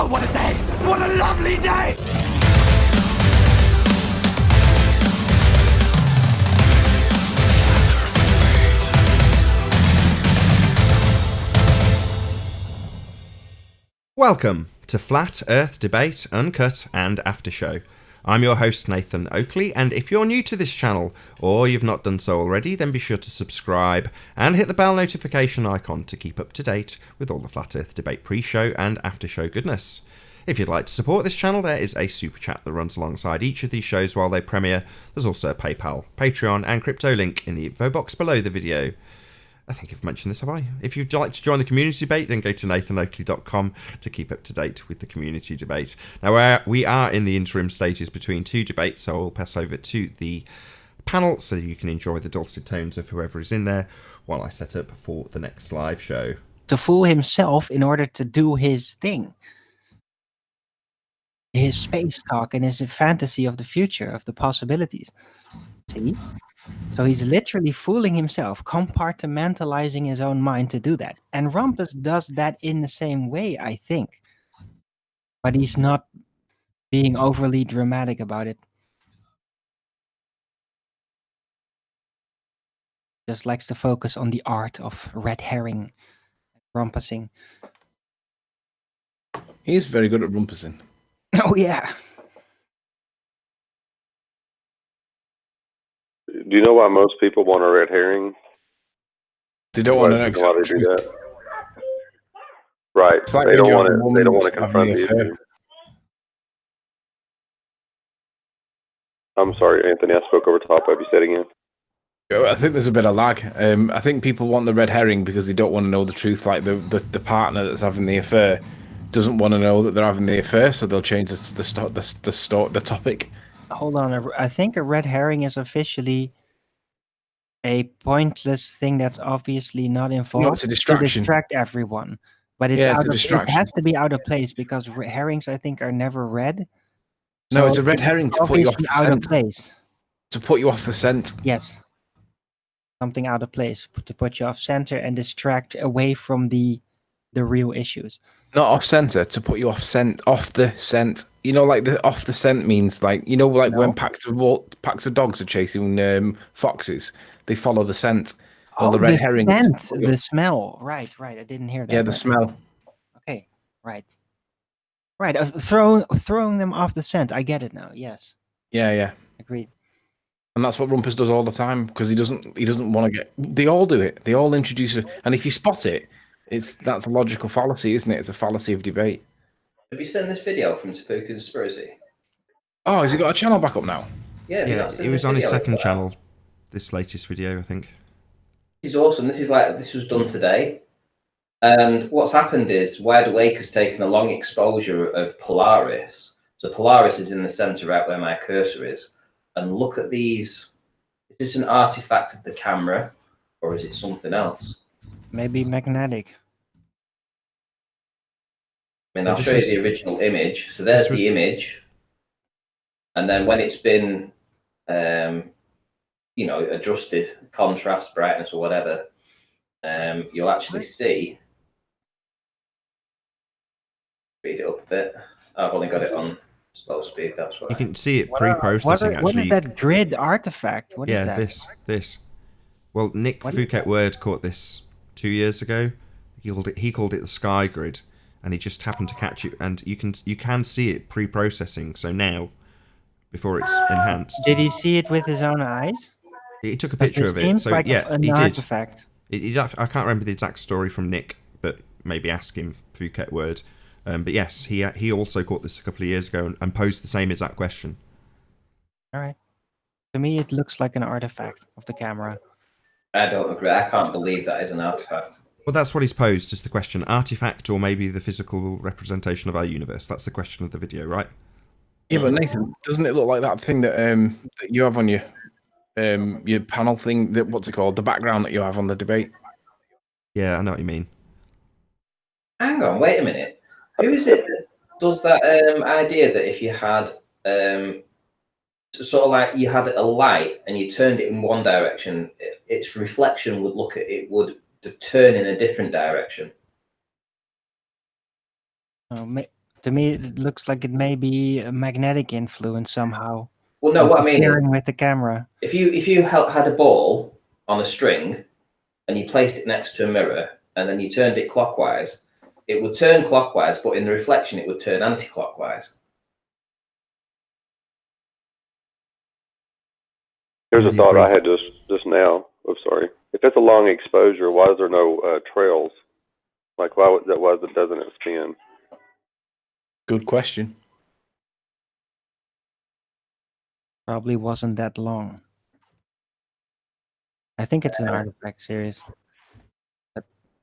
Oh, what a day! What a lovely day! Welcome to Flat Earth Debate, Uncut and After Show. I'm your host Nathan Oakley, and if you're new to this channel, or you've not done so already, then be sure to subscribe and hit the bell notification icon to keep up to date with all the Flat Earth Debate pre-show and after-show goodness. If you'd like to support this channel, there is a super chat that runs alongside each of these shows while they premiere. There's also a PayPal, Patreon and crypto link in the info box below the video. I think I've mentioned this, have I? If you'd like to join the community debate, then go to nathanoakley.com to keep up to date with the community debate. Now, we are in the interim stages between two debates, so I'll pass over to the panel so you can enjoy the dulcet tones of whoever is in there while I set up for the next live show. To fool himself in order to do his thing. His space talk and his fantasy of the future, of the possibilities. See? So he's literally fooling himself, compartmentalizing his own mind to do that. And Rumpus does that in the same way, I think. But he's not being overly dramatic about it. Just likes to focus on the art of red herring, rumpusing. He's very good at rumpusing. Oh, yeah. Do you know why most people want a red herring? They don't want to accept why they do that. Right. Like they don't want to. They don't want to confront the issue. I'm sorry, Anthony. I spoke over top of you. Said again. I think there's a bit of lag. I think people want the red herring because they don't want to know the truth. Like the partner that's having the affair doesn't want to know that they're having the affair, so they'll change the topic. Hold on. I think a red herring is officially a pointless thing that's obviously not involved. No, it's a distraction. To distract everyone. But it's it has to be out of place because herrings, I think, are never red. No, it's a red herring to put you off the scent. Place. To put you off the scent. Yes. Something out of place to put you off center and distract away from the real issues. Not off center, to put you off the scent. You know, like the off the scent means like, you know, like when packs of dogs are chasing foxes, they follow the scent. Well, the red herring. Scent, the smell. Right. I didn't hear that. Yeah, the smell. Okay, right. Throwing them off the scent. I get it now. Yes. Yeah. Agreed. And that's what Rumpus does all the time because he doesn't want to get. They all do it. They all introduce it, and if you spot it, that's a logical fallacy, isn't it? It's a fallacy of debate. Have you seen this video from Spooky Conspiracy? Oh, has he got a channel back up now? Yeah, he was on his second channel. This latest video, I think. This is awesome. This was done today, and what's happened is Wide Awake has taken a long exposure of Polaris. So Polaris is in the center, right where my cursor is. And look at these. Is this an artifact of the camera, or is it something else? Maybe magnetic. I mean, I'll show you the original image. So there's the image, and then when it's been, adjusted, contrast, brightness, or whatever, you'll actually see. Speed it up a bit. I've only got it on slow speed. That's why you can see it pre-processing. What is that grid artifact? What is that? This. Well, Nick Fouquet Word caught this 2 years ago. He called it the sky grid, and he just happened to catch it. And you can see it pre-processing. So now, before it's enhanced. Did he see it with his own eyes? He took a picture of it. So like yeah, an he artifact. did. I can't remember the exact story from Nick, but maybe ask him Fouquet Word. But yes, he also caught this a couple of years ago and posed the same exact question. All right. To me, it looks like an artifact of the camera. I don't agree. I can't believe that is an artifact. Well, that's what he's posed as the question: artifact or maybe the physical representation of our universe. That's the question of the video, right? Yeah, but Nathan, doesn't it look like that thing that you have on your panel thing? That what's it called? The background that you have on the debate. Yeah, I know what you mean. Hang on, wait a minute. Who is it that does that idea that if you had sort of like you had a light and you turned it in one direction, its reflection would turn in a different direction? To me, it looks like it may be a magnetic influence somehow. Well, no, what I mean is, interfering with the camera. if you had a ball on a string and you placed it next to a mirror and then you turned it clockwise, it would turn clockwise, but in the reflection, it would turn anti-clockwise. Here's a Would you thought I agree? had just now. Oh, sorry. If it's a long exposure, why is there no trails? Like, why doesn't it spin? Good question. Probably wasn't that long. I think it's an artifact series.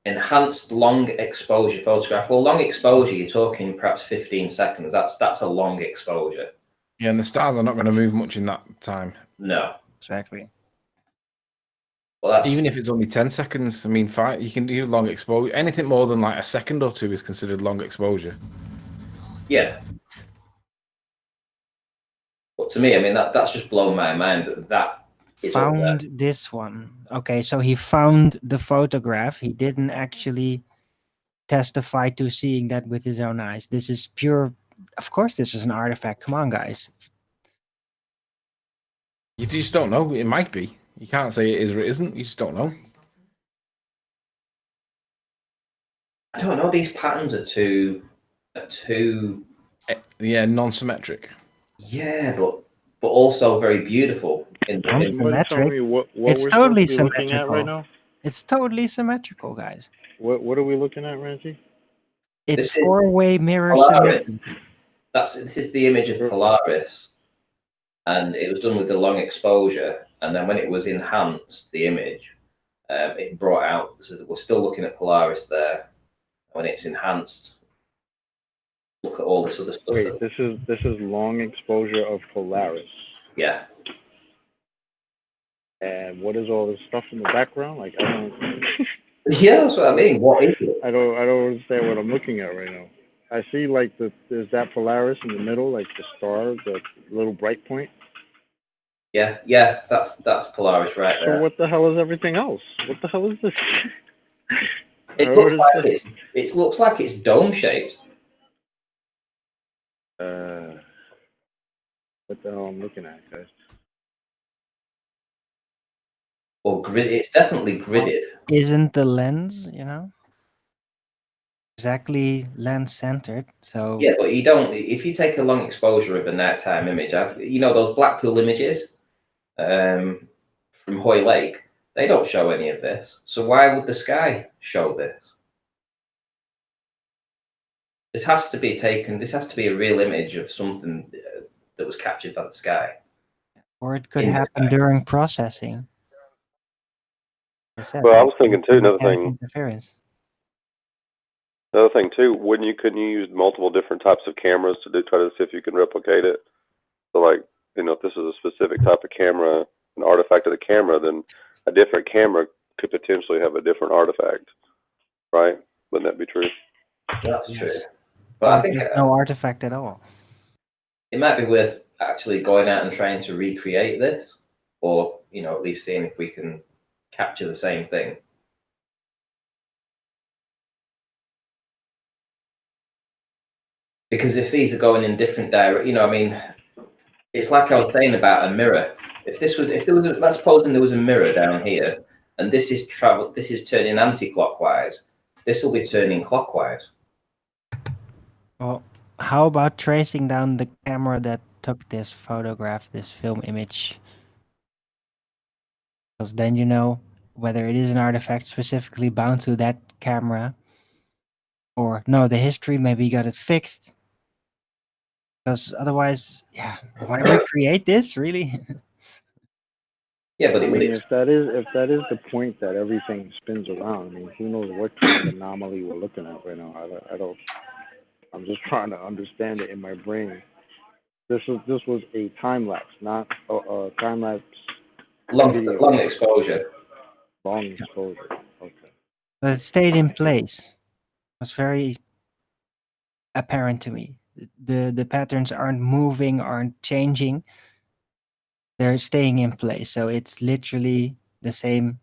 Enhanced long exposure photograph. Well, long exposure, you're talking perhaps 15 seconds. That's a long exposure. Yeah, and the stars are not going to move much in that time. No. Exactly. Well, that's Even if it's only 10 seconds, I mean, fine, you can do long exposure. Anything more than like a second or two is considered long exposure. yeah. But to me, I mean, that's just blown my mind that is up there. Found this one. Okay, so he found the photograph. He didn't actually testify to seeing that with his own eyes. This is pure. Of course, this is an artifact. Come on, guys. You just don't know. It might be. You can't say it is or it isn't. You just don't know. I don't know. These patterns are too. Yeah, non-symmetric. Yeah, but also very beautiful. Somebody tell Symmetric. me what It's we're totally supposed to be looking at right symmetrical. now. It's totally symmetrical, guys. What are we looking at, Ramsey? It's This is four-way mirror Polaris. symmetry. This is the image of Polaris, and it was done with the long exposure. And then when it was enhanced, the image, it brought out. So we're still looking at Polaris there. When it's enhanced, look at all this other stuff. Wait, this is long exposure of Polaris. Yeah. And what is all this stuff in the background? Like, I don't Yeah, that's what I mean. What is it? I don't understand what I'm looking at right now. I see like there's that Polaris in the middle, like the star, the little bright point. Yeah, that's Polaris right So there. what the hell is everything else? What the hell is this? It What looks is like this? it looks like it's dome shaped. What the hell I'm looking at, guys? Or grid. It's definitely gridded. Isn't the lens, exactly lens centered? So Yeah, but you don't. If you take a long exposure of a nighttime image, those Blackpool images from Hoy Lake, they don't show any of this. So why would the sky show this? This has to be taken. This has to be a real image of something that was captured by the sky. or it could in the happen sky. during processing. I said, Well, I like, was thinking too. Another mechanical thing interference. too. Couldn't you use multiple different types of cameras to try to see if you can replicate it? So, like, if this is a specific type of camera, an artifact of the camera, then a different camera could potentially have a different artifact, right? Wouldn't that be true? That's true. Yes. But I think There's no artifact at all. it might be worth actually going out and trying to recreate this, or at least seeing if we can capture the same thing. Because if these are going in different directions, it's like I was saying about a mirror. If there was, let's suppose there was a mirror down here, and this is turning anti-clockwise. This will be turning clockwise. Well, how about tracing down the camera that took this photograph, this film image? Because then you know whether it is an artifact specifically bound to that camera, or no, the history, maybe you got it fixed. Because otherwise, yeah, why recreate this, really? Yeah, but I mean, if that is the point that everything spins around, I mean, who knows what kind of anomaly we're looking at right now? I don't. I'm just trying to understand it in my brain. This was a time lapse, not a time lapse. long exposure. Long exposure. Okay. But it stayed in place. It was very apparent to me. The patterns aren't moving, aren't changing. They're staying in place. So it's literally the same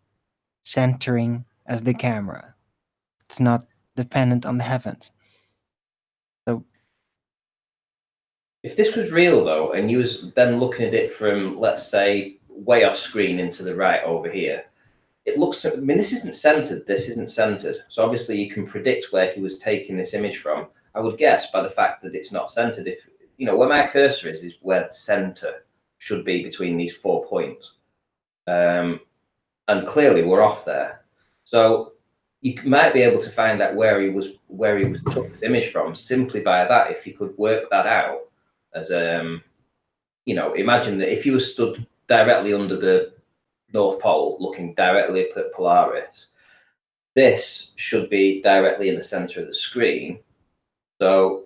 centering as the camera. It's not dependent on the heavens. So If this was real though, and you was then looking at it from, let's say, way off screen into the right over here, it looks to, I mean, this isn't centered. So obviously you can predict where he was taking this image from. I would guess by the fact that it's not centered. If, you know, where my cursor is where the center should be between these 4 points. And clearly we're off there. So you might be able to find out where he took this image from simply by that, if you could work that out. As you know, imagine that if you were stood directly under the North Pole, looking directly at Polaris, this should be directly in the center of the screen. So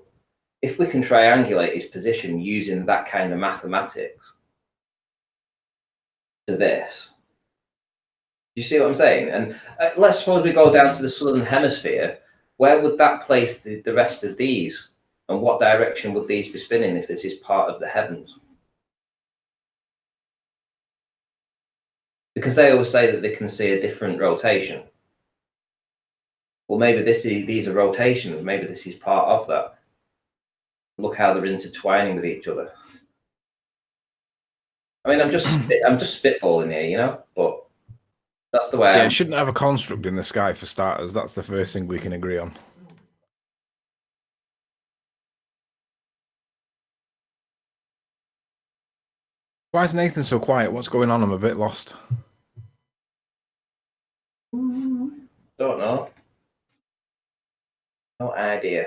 if we can triangulate his position using that kind of mathematics to this, do you see what I'm saying? And let's suppose we go down to the southern hemisphere. Where would that place the rest of these? And what direction would these be spinning if this is part of the heavens? Because they always say that they can see a different rotation. Well, maybe these are rotations. Maybe this is part of that. Look how they're intertwining with each other. I mean, I'm just spitballing here, you know, but that's the way. Yeah, it shouldn't have a construct in the sky for starters. That's the first thing we can agree on. Why is Nathan so quiet? What's going on? I'm a bit lost. Don't know. No idea.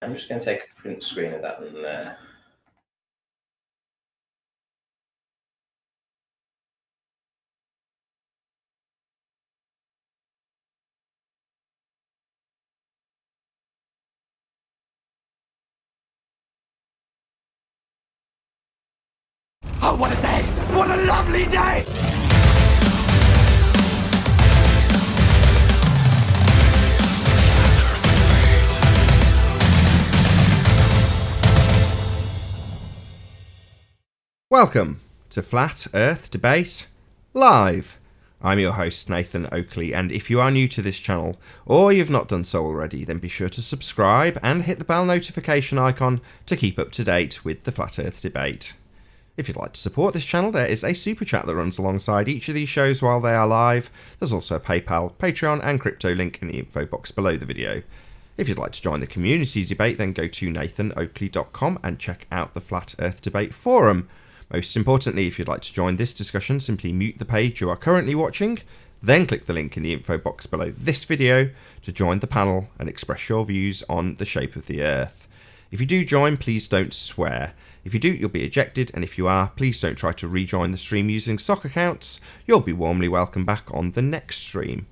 I'm just going to take a print screen of that and Oh, what a day! What a lovely day! Welcome to Flat Earth Debate Live. I'm your host, Nathan Oakley, and if you are new to this channel, or you've not done so already, then be sure to subscribe and hit the bell notification icon to keep up to date with the Flat Earth Debate. If you'd like to support this channel, there is a super chat that runs alongside each of these shows while they are live. There's also a PayPal, Patreon and crypto link in the info box below the video. If you'd like to join the community debate, then go to nathanoakley.com and check out the Flat Earth Debate forum. Most importantly, if you'd like to join this discussion, simply mute the page you are currently watching, then click the link in the info box below this video to join the panel and express your views on the shape of the Earth. If you do join, please don't swear. If you do, you'll be ejected, and if you are, please don't try to rejoin the stream using sock accounts. You'll be warmly welcomed back on the next stream.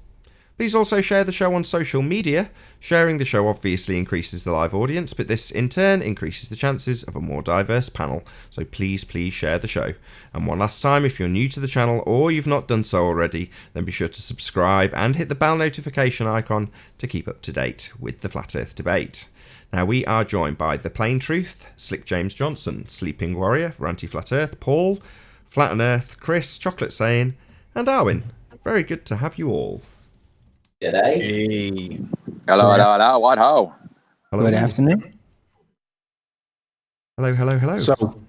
Please also share the show on social media. Sharing the show obviously increases the live audience, but this in turn increases the chances of a more diverse panel, so please share the show. And one last time, if you're new to the channel or you've not done so already, then be sure to subscribe and hit the bell notification icon to keep up to date with the Flat Earth Debate. Now, we are joined by The Plain Truth, Slick James Johnson, Sleeping Warrior, Ranty Flat Earth, Paul, Flat and Earth, Chris, Chocolate Saying, and Darwin. Very good to have you all. G'day. Hey. Hello, what ho? Hello. Good afternoon. Hello. So,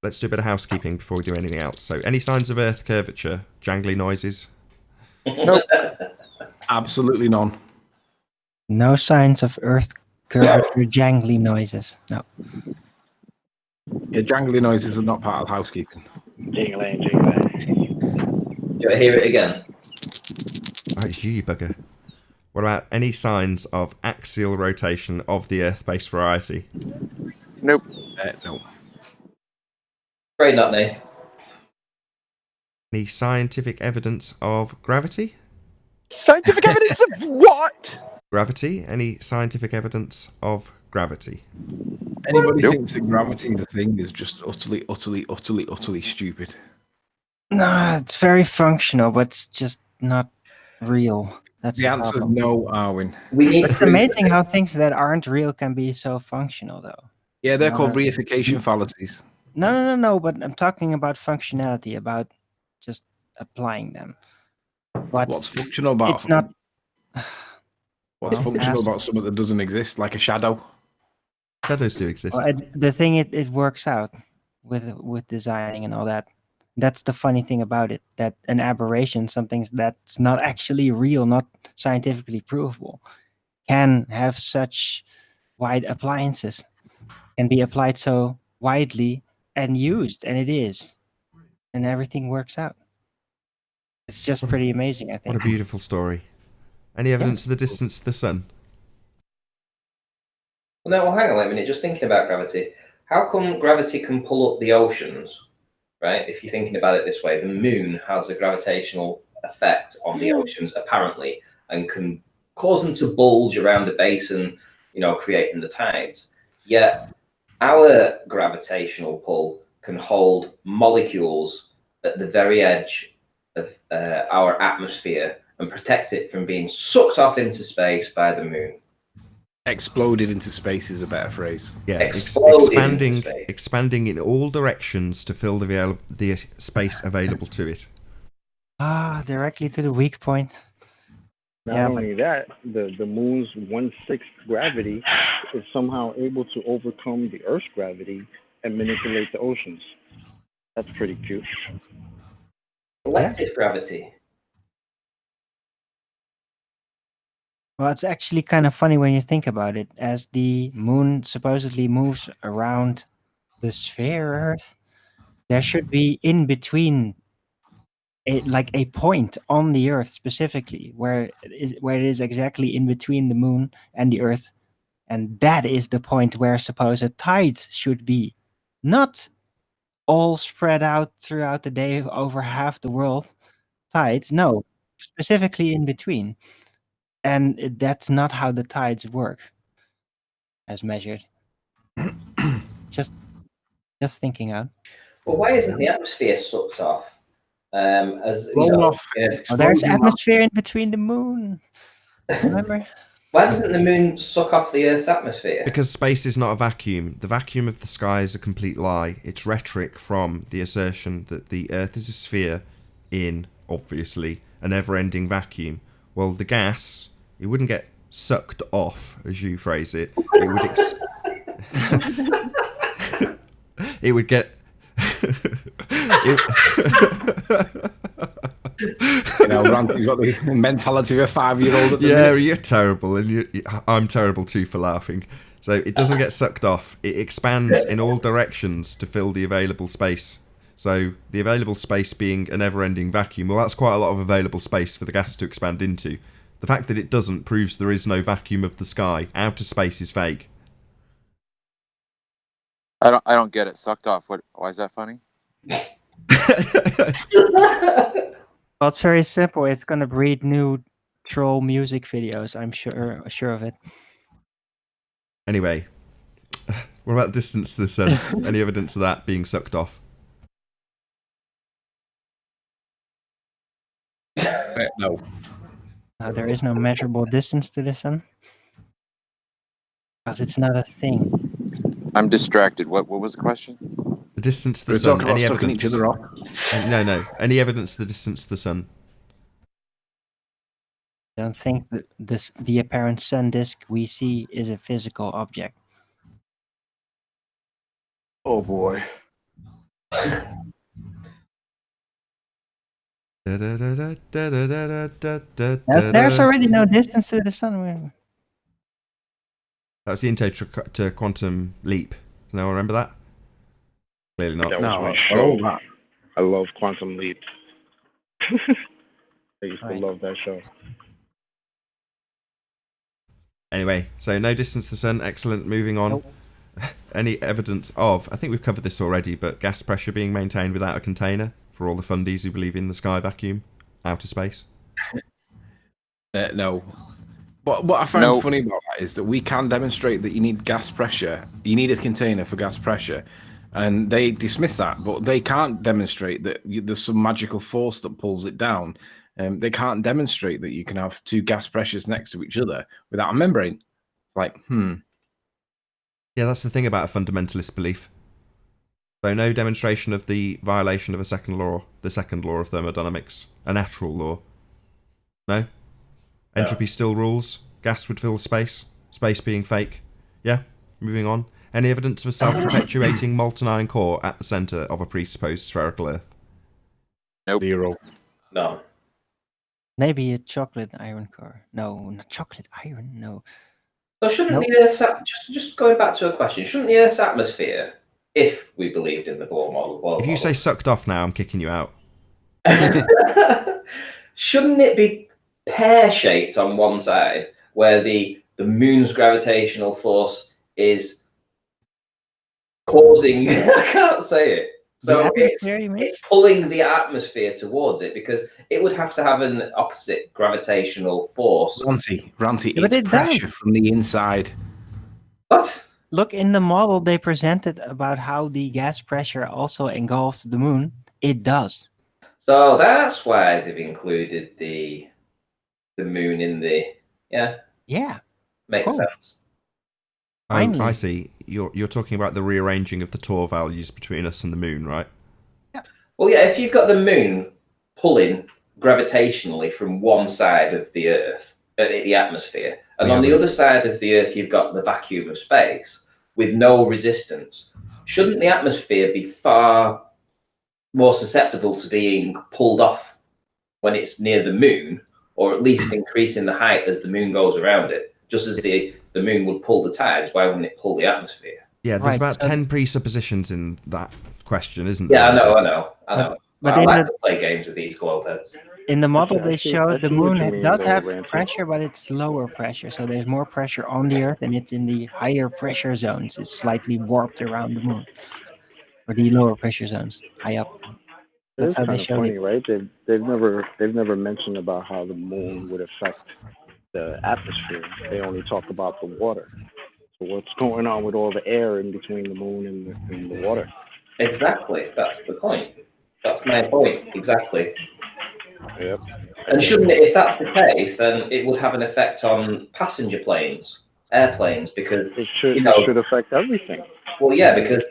Let's do a bit of housekeeping before we do anything else. So, any signs of Earth curvature, jangly noises? Nope. absolutely none. No signs of Earth curvature, jangly noises. No. Yeah, jangly noises are not part of housekeeping. Jingling. Do you want to hear it again? Oh, it's you bugger. What about any signs of axial rotation of the Earth-based variety? Nope. No. Afraid not, Nate. Any scientific evidence of gravity? Scientific evidence of what? Gravity? Any scientific evidence of gravity? Anybody Nope. thinks that gravity is a thing is just utterly stupid. No, it's very functional, but it's just not real. That's The answer is problem. no, Arwin. We need It's amazing how things that aren't real can be so functional, though. Yeah, they're So- called reification fallacies. No. But I'm talking about functionality, about just applying them. But What's functional about? it's not. What's Well, functional ask- about something that doesn't exist, like a shadow? Shadows do exist. Well, the thing it works out with designing and all that. That's the funny thing about it. That an aberration, something that's not actually real, not scientifically provable, can have such wide appliances, can be applied so widely and used, and it is, and everything works out. It's just pretty amazing, I What think. a beautiful story. Any evidence of the distance to the sun? Well, no, well, hang on a minute. Just thinking about gravity. How come gravity can pull up the oceans, right? If you're thinking about it this way, the moon has a gravitational effect on the oceans, apparently, and can cause them to bulge around a basin, creating the tides. Yet our gravitational pull can hold molecules at the very edge of our atmosphere and protect it from being sucked off into space by the moon. Exploded into space is a better phrase. Yeah, Exploding into space. expanding in all directions to fill the space available to it. Directly to the weak point. Not Yeah, only that, the moon's 1/6 gravity is somehow able to overcome the Earth's gravity and manipulate the oceans. That's pretty cute. Selective gravity. Well, it's actually kind of funny when you think about it. As the moon supposedly moves around the sphere Earth, there should be in between a point on the Earth specifically where it is exactly in between the moon and the Earth, and that is the point where supposed tides should be, not all spread out throughout the day over half the world. Tides, no, specifically in between. And that's not how the tides work, as measured. just thinking out. Well, why isn't the atmosphere sucked off? Blown off. There's atmosphere in between the moon. Remember? Why doesn't the moon suck off the Earth's atmosphere? Because space is not a vacuum. The vacuum of the sky is a complete lie. It's rhetoric from the assertion that the Earth is a sphere in, obviously, a never-ending vacuum. Well, the gas, it wouldn't get sucked off, as you phrase it. It would it would get... You've got the mentality of a 5-year-old. Yeah, you're terrible, and I'm terrible too for laughing. So it doesn't get sucked off. It expands in all directions to fill the available space. So the available space being a never-ending vacuum, well, that's quite a lot of available space for the gas to expand into. The fact that it doesn't proves there is no vacuum of the sky. Outer space is fake. I don't get it. Sucked off. Why is that funny? Well, it's very simple. It's gonna breed new troll music videos. I'm sure of it. Anyway, what about the distance to the sun? Any evidence of that being sucked off? No. No, there is no measurable distance to the sun. Because it's not a thing. I'm distracted. What was the question? The distance to the We're sun. talking about Any sucking evidence? each other off. No. Any evidence of the distance to the sun? I don't think that the apparent sun disk we see is a physical object. Oh boy. There's already no distance to the sun. That was the intro to Quantum Leap. Does no one remember that? Clearly not. That was No, my I show. love that. I love Quantum Leap. I used to Right. love that show. Anyway, so no distance to the sun. Excellent. Moving on. Nope. Any evidence of, I think we've covered this already, but gas pressure being maintained without a container for all the fundies who believe in the sky vacuum, outer space? No. What I find funny about that is that we can demonstrate that you need gas pressure. You need a container for gas pressure. And they dismiss that, but they can't demonstrate that there's some magical force that pulls it down. They can't demonstrate that you can have two gas pressures next to each other without a membrane. It's like, Yeah, that's the thing about a fundamentalist belief. So no demonstration of the violation of the second law of thermodynamics, a natural law. No? Entropy still rules. Gas would fill space. Space being fake. Yeah? Moving on. Any evidence of a self-perpetuating molten iron core at the centre of a presupposed spherical Earth? Nope. 0. No. Maybe a chocolate iron core. No, not chocolate iron. No. So shouldn't Nope. the Earth's just going back to a question? Shouldn't the Earth's atmosphere, if we believed in the Bohr model, If you say sucked off now, I'm kicking you out. shouldn't it be pear-shaped on one side, where the moon's gravitational force is causing? I can't say it. So The atmosphere, you mean? it's pulling the atmosphere towards it, because it would have to have an opposite gravitational force. Ranty, Yeah, but it's it pressure does. from the inside. What? Look, in the model they presented about how the gas pressure also engulfed the moon. It does. So that's why they've included the moon in the Yeah. makes course. sense. Oh, Finally. I see. You're talking about the rearranging of the Tor values between us and the moon, right? Well, yeah, if you've got the moon pulling gravitationally from one side of the Earth, the atmosphere, and on the other side of the Earth you've got the vacuum of space with no resistance, shouldn't the atmosphere be far more susceptible to being pulled off when it's near the moon, or at least increasing the height as the moon goes around it? Just as the moon would pull the tides, why wouldn't it pull the atmosphere? Yeah, there's Right, about so- 10 presuppositions in that question, isn't there? Yeah, I know. But I in like the- to play games with these globeheads. In the model, I they see- I showed the see what moon. you It mean, does though, have Ranty. pressure, but it's lower pressure. So there's more pressure on the Earth, and it's in the higher pressure zones. It's slightly warped around the moon, or the lower pressure zones, high up. That's It's how they kind of showed funny, it. right? They've never mentioned about how the moon would affect the atmosphere. They only talk about the water. So what's going on with all the air in between the moon and the water? Exactly, that's the point. That's my point, exactly. Yep. And shouldn't it, if that's the case, then it would have an effect on passenger planes, airplanes, because, It should you know, it should affect everything. well, yeah, because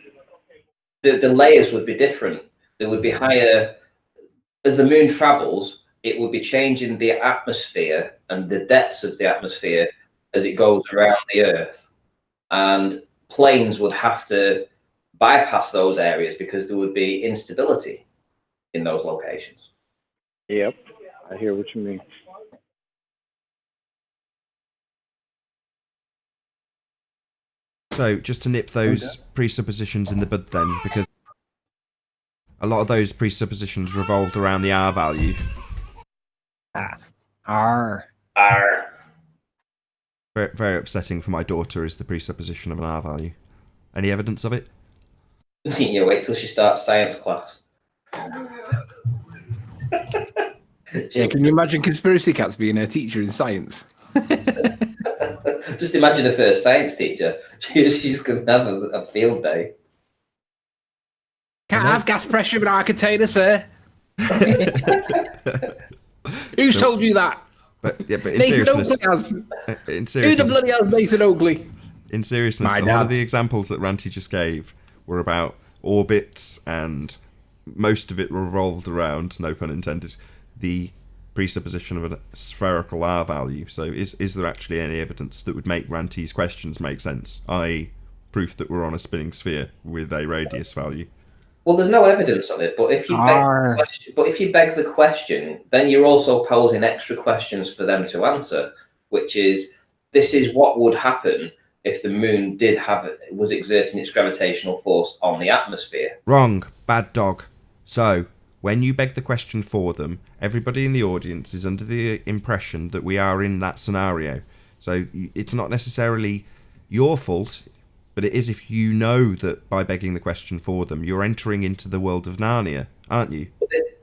the layers would be different. There would be higher, as the moon travels, it would be changing the atmosphere and the depths of the atmosphere as it goes around the Earth. And planes would have to bypass those areas because there would be instability in those locations. Yep. I hear what you mean. So, just to nip those presuppositions in the bud then, because a lot of those presuppositions revolved around the R value. R. Very, very upsetting for my daughter is the presupposition of an R value. Any evidence of it? You wait till she starts science class. Yeah, can you imagine conspiracy cats being a teacher in science? Just imagine a first science teacher. She's going to have a field day. Can't have gas pressure in our container, sir. Who's told you that? But in Nathan seriousness, Oakley has. in Who the seriousness, bloody hell's Nathan Oakley? in seriousness, My a lot of dad. the examples that Ranty just gave were about orbits, and most of it revolved around, no pun intended, the presupposition of a spherical R value. So is there actually any evidence that would make Ranty's questions make sense, i.e. proof that we're on a spinning sphere with a radius value? Well, there's no evidence of it, but if you beg the question, then you're also posing extra questions for them to answer, which is, this is what would happen if the moon was exerting its gravitational force on the atmosphere. Wrong. Bad dog. So, when you beg the question for them, everybody in the audience is under the impression that we are in that scenario. So, it's not necessarily your fault, but it is if you know that by begging the question for them, you're entering into the world of Narnia, aren't you?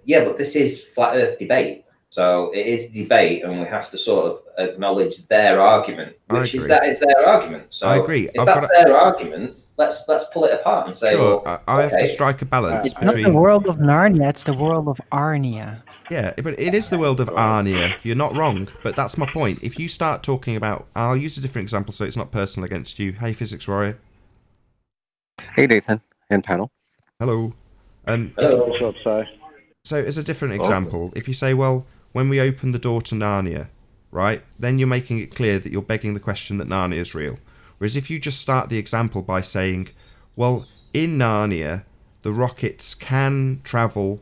But this is flat Earth debate. So it is debate, and we have to sort of acknowledge their argument, which is that is their argument. So I agree. If that's their argument, let's pull it apart and say, sure, well, I have to strike a balance It's not between... the world of Narnia, it's the world of Arnia. Yeah, but it is the world of Arnia. You're not wrong, but that's my point. If you start talking about... I'll use a different example so it's not personal against you. Hey, Physics Warrior. Hey, Nathan and panel. Hello. Hello. What's up, Si? So as a different example, if you say, well, when we open the door to Narnia, right, then you're making it clear that you're begging the question that Narnia is real. Whereas if you just start the example by saying, well, in Narnia, the rockets can travel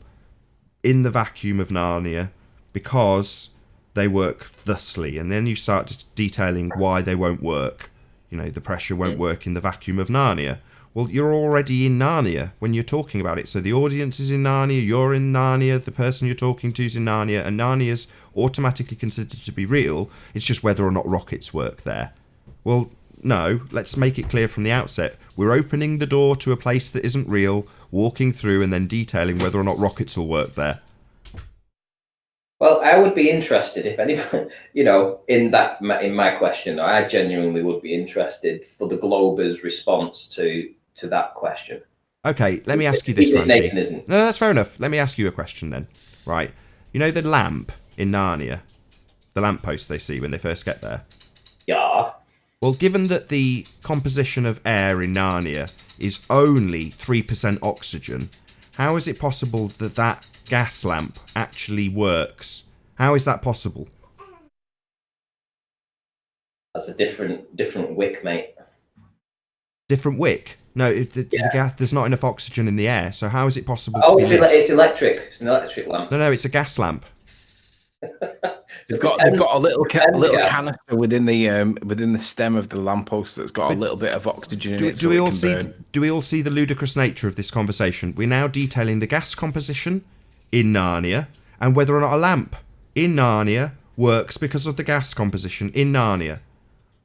in the vacuum of Narnia because they work thusly, and then you start detailing why they won't work. You know, the pressure won't work in the vacuum of Narnia. Well, you're already in Narnia when you're talking about it. So the audience is in Narnia, you're in Narnia, the person you're talking to is in Narnia, and Narnia's automatically considered to be real. It's just whether or not rockets work there. Well, no, let's make it clear from the outset. We're opening the door to a place that isn't real, walking through and then detailing whether or not rockets will work there. Well, I would be interested if anyone, in my question, I genuinely would be interested for the Glober's response to that question. Okay, let me ask you this, Randy. Nathan isn't. No, that's fair enough. Let me ask you a question then. Right. You know the lamp in Narnia? The lamppost they see when they first get there? Yeah. Well, given that the composition of air in Narnia is only 3% oxygen, how is it possible that that gas lamp actually works? How is that possible? That's a different wick, mate. Different wick? No, the gas, there's not enough oxygen in the air, so how is it possible Oh, to be lit? it's electric. It's an electric lamp. No, it's a gas lamp. They've got a little canister within the stem of the lamppost that's got a little bit of oxygen in it. Do we all see the ludicrous nature of this conversation? We're now detailing the gas composition in Narnia and whether or not a lamp in Narnia works because of the gas composition in Narnia.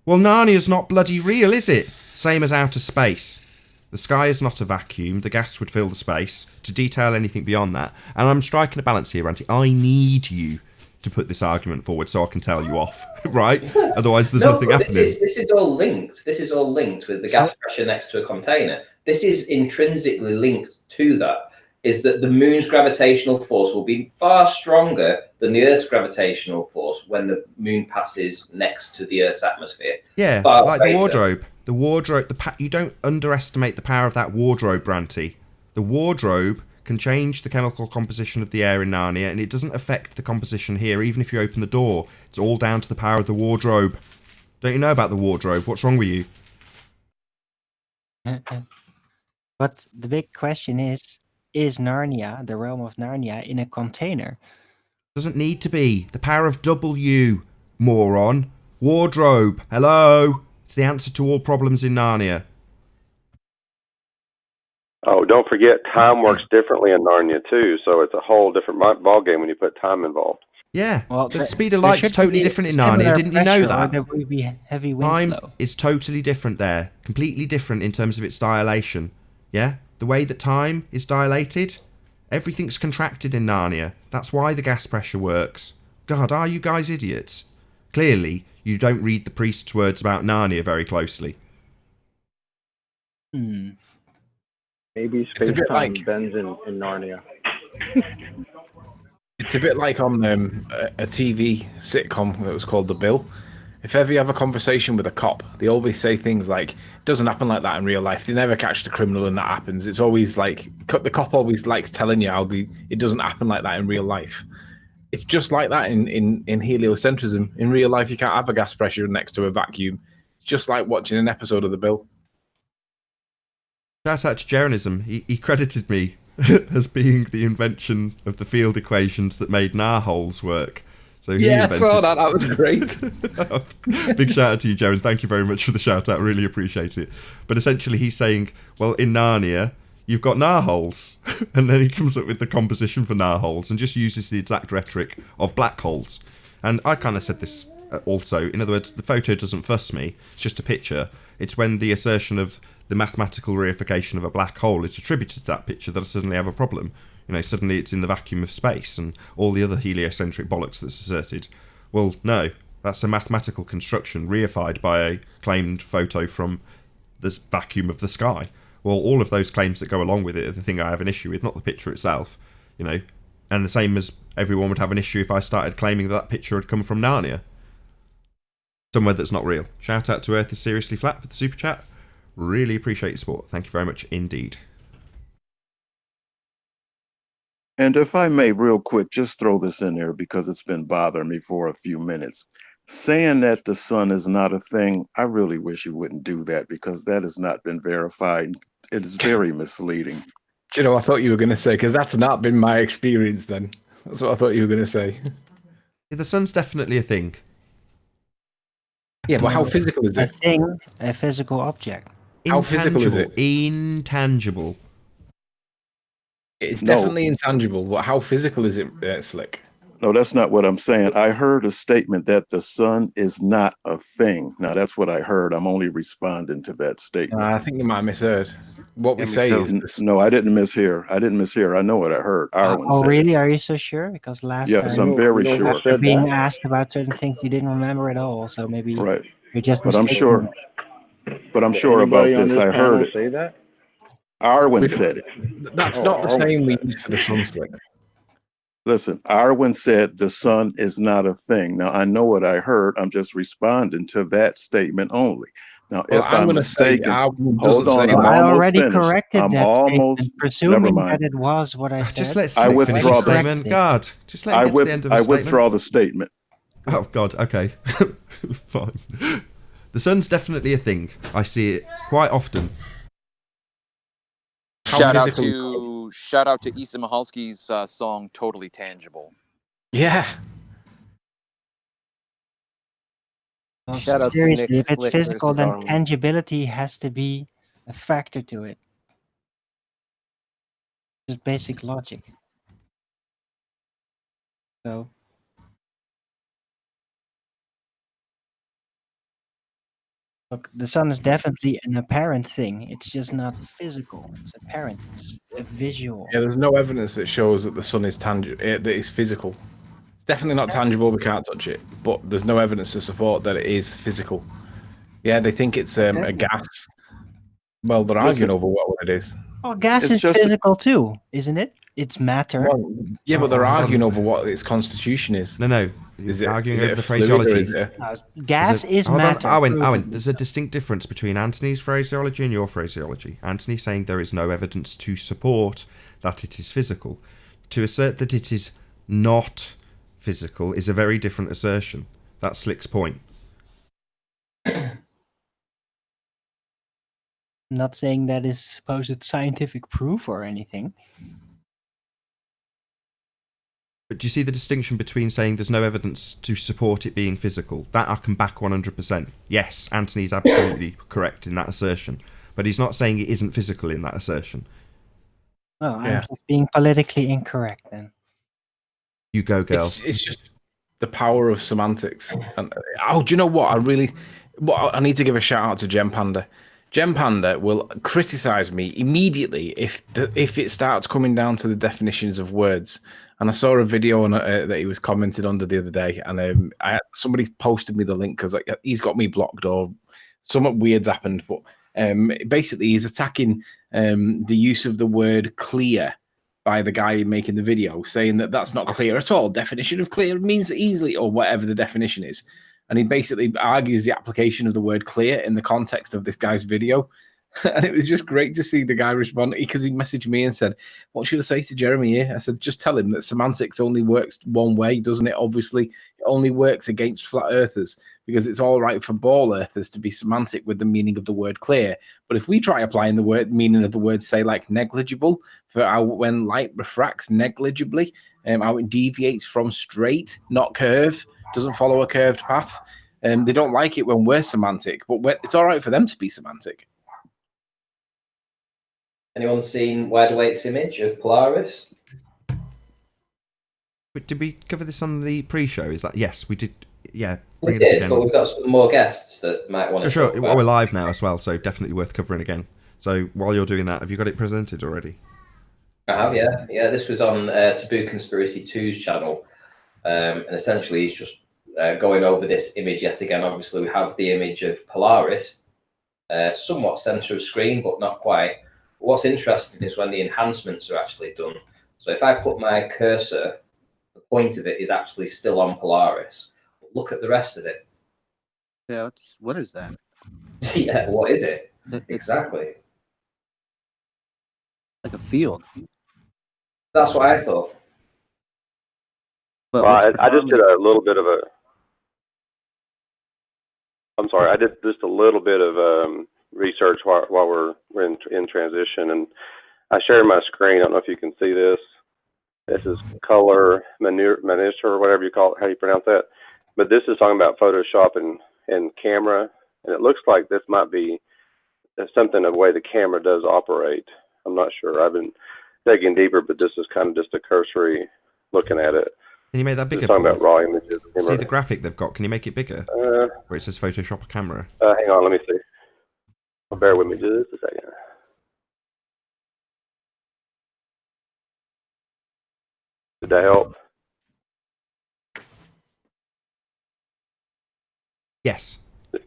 Well, Narnia's not bloody real, is it? Same as outer space. The sky is not a vacuum. The gas would fill the space. To detail anything beyond that, and I'm striking a balance here, Ranty. I need you to put this argument forward so I can tell you off, right? Otherwise, there's nothing happening. This is all linked. This is all linked with the gas pressure next to a container. This is intrinsically linked to that. Is that the moon's gravitational force will be far stronger than the Earth's gravitational force when the moon passes next to the Earth's atmosphere. Yeah, like the wardrobe. The wardrobe. You don't underestimate the power of that wardrobe, Ranty. The wardrobe can change the chemical composition of the air in Narnia, and it doesn't affect the composition here, even if you open the door. It's all down to the power of the wardrobe. Don't you know about the wardrobe? What's wrong with you? But the big question is Narnia, the realm of Narnia, in a container? Doesn't need to be. The power of W, moron. Wardrobe. Hello. It's the answer to all problems in Narnia. Oh, don't forget, time works differently in Narnia too, so it's a whole different ball game when you put time involved. Yeah, well, the speed of light's totally different in Narnia. Didn't you know that? There will be heavy wind Time flow. is totally different there. Completely different in terms of its dilation. Yeah? The way that time is dilated, everything's contracted in Narnia. That's why the gas pressure works. God, are you guys idiots? Clearly, you don't read the priest's words about Narnia very closely. Maybe space-time bends in Narnia. It's a bit like on a TV sitcom that was called The Bill. If ever you have a conversation with a cop, they always say things like, it doesn't happen like that in real life. They never catch the criminal and that happens. It's always like, the cop always likes telling you how it doesn't happen like that in real life. It's just like that in heliocentrism. In real life, you can't have a gas pressure next to a vacuum. It's just like watching an episode of The Bill. Shout out to Jeranism. He credited me as being the invention of the field equations that made narholes work. So he I saw that. That was great. Big shout out to you, Jaren. Thank you very much for the shout out. Really appreciate it. But essentially, he's saying, well, in Narnia, you've got narholes. And then he comes up with the composition for narholes and just uses the exact rhetoric of black holes. And I kind of said this also. In other words, the photo doesn't fuss me. It's just a picture. It's when the assertion of the mathematical reification of a black hole is attributed to that picture that I suddenly have a problem. You know, suddenly it's in the vacuum of space and all the other heliocentric bollocks that's asserted. Well, no, that's a mathematical construction reified by a claimed photo from the vacuum of the sky. Well, all of those claims that go along with it are the thing I have an issue with, not the picture itself, you know. And the same as everyone would have an issue if I started claiming that picture had come from Narnia. Somewhere that's not real. Shout out to Earth is Seriously Flat for the super chat. Really appreciate your support. Thank you very much indeed. And if I may, real quick, just throw this in there because it's been bothering me for a few minutes. Saying that the sun is not a thing, I really wish you wouldn't do that because that has not been verified. It is very misleading. Do you know what I thought you were going to say? Because that's not been my experience then. That's what I thought you were going to say. Yeah, the sun's definitely a thing. Yeah, but how physical is A it? thing, a physical object. How physical is it? Intangible. It's No. definitely intangible, but how physical is it, Slick? No, that's not what I'm saying. I heard a statement that the sun is not a thing. Now, that's what I heard. I'm only responding to that statement. I think you might have misheard. What we me say too. is this. No, I didn't mishear. I know what I heard. Arwen Oh, said it. really? Are you so sure? Because last Yes, time, I'm very You know who sure. after said being that? asked about certain things, you didn't remember at all. So maybe Right. you're just But I'm mistaken. sure. But I'm Did sure about anybody on this. this I heard panel it. say that? Arwen said it. That's Oh, not the Arwen same we said it. use for the sun, Slick. Listen, Arwen said the sun is not a thing. Now, I know what I heard. I'm just responding to that statement only. Now, Well, if I'm I'm going to say mistaken, Arwen doesn't hold on. say I'm Well, I that. almost already finished. corrected I'm that almost. statement, Never presuming mind. that it was what I said. Just let I Slick finish withdraw his the- statement. God, just let him get to the end of I his statement. withdraw the statement. Oh, God, okay. Fine. The sun's definitely a thing. I see it quite often. How Shout out physical- to Issa Mihalski's song "Totally Tangible." Yeah. Well, Shout out to seriously, Nick if it's Slick physical, versus then Armin. tangibility has to be a factor to it. Just basic logic. So, look, the sun is definitely an apparent thing. It's just not physical. It's apparent. It's a visual. Yeah, there's no evidence that shows that the sun is tangible, that it's physical. It's definitely not tangible, we can't touch it, but there's no evidence to support that it is physical. Yeah, they think it's a Okay. gas. Well, they're Listen. arguing over what it is. Well, gas It's is just a- physical too, isn't it? It's matter. Well, yeah, but they're hold on. arguing over what its constitution is. No. Is You're it arguing is over it the a fluid or phraseology. is it No, gas is Hold matter. on, Owen, proven. there's a distinct difference between Anthony's phraseology and your phraseology. Anthony saying there is no evidence to support that it is physical. To assert that it is not physical is a very different assertion. That's Slick's point. I'm not saying that is supposed scientific proof or anything. But do you see the distinction between saying there's no evidence to support it being physical? That I can back 100%. Yes, Anthony's absolutely correct in that assertion. But he's not saying it isn't physical in that assertion. Oh, Yeah. I'm just being politically incorrect then. You go, girl. It's just the power of semantics. And do you know what? I need to give a shout out to Gem Panda. Gem Panda will criticize me immediately if it starts coming down to the definitions of words. And I saw a video on that he was commented under the other day, and somebody posted me the link because he's got me blocked or something weird's happened. But basically, he's attacking the use of the word "clear" by the guy making the video, saying that that's not clear at all. Definition of clear means easily, or whatever the definition is. And he basically argues the application of the word "clear" in the context of this guy's video. And it was just great to see the guy respond because he messaged me and said, "What should I say to Jeremy here?" I said, "Just tell him that semantics only works one way, doesn't it? Obviously, it only works against flat earthers because it's all right for ball earthers to be semantic with the meaning of the word clear. But if we try applying the word meaning of the word, say like negligible, for how when light refracts negligibly, how it deviates from straight, not curve, doesn't follow a curved path, they don't like it when we're semantic, but it's all right for them to be semantic." Anyone seen Wide Awake's image of Polaris? But did we cover this on the pre-show? Is that yes, we did. Yeah, We bring it up did, again. but we've got some more guests that might want to Sure, talk we're about. live now as well, so definitely worth covering again. So while you're doing that, have you got it presented already? I have, yeah. This was on Taboo Conspiracy 2's channel, and essentially he's just going over this image yet again. Obviously, we have the image of Polaris, somewhat centre of screen, but not quite. What's interesting is when the enhancements are actually done. So if I put my cursor, the point of it is actually still on Polaris. But look at the rest of it. Yeah, what is that? Yeah, what is it? It's Exactly. like a field. That's what I thought. But Well, what's I just did predominant- a little bit of a. I'm sorry, I did just a little bit of research while we're in transition, and I shared my screen. I don't know if you can see this. This is color minister or whatever you call it, how you pronounce that. But this is talking about Photoshop and camera, and it looks like this might be something of the way the camera does operate. I'm not sure. I've been digging deeper, but this is kind of just a cursory looking at it. Can you make that It's bigger, talking Paul? about raw images. See the graphic they've got? Can you make it bigger? Where it says Photoshop a camera. Hang on, let me see. Bear with me just a second. Did that help? Yes.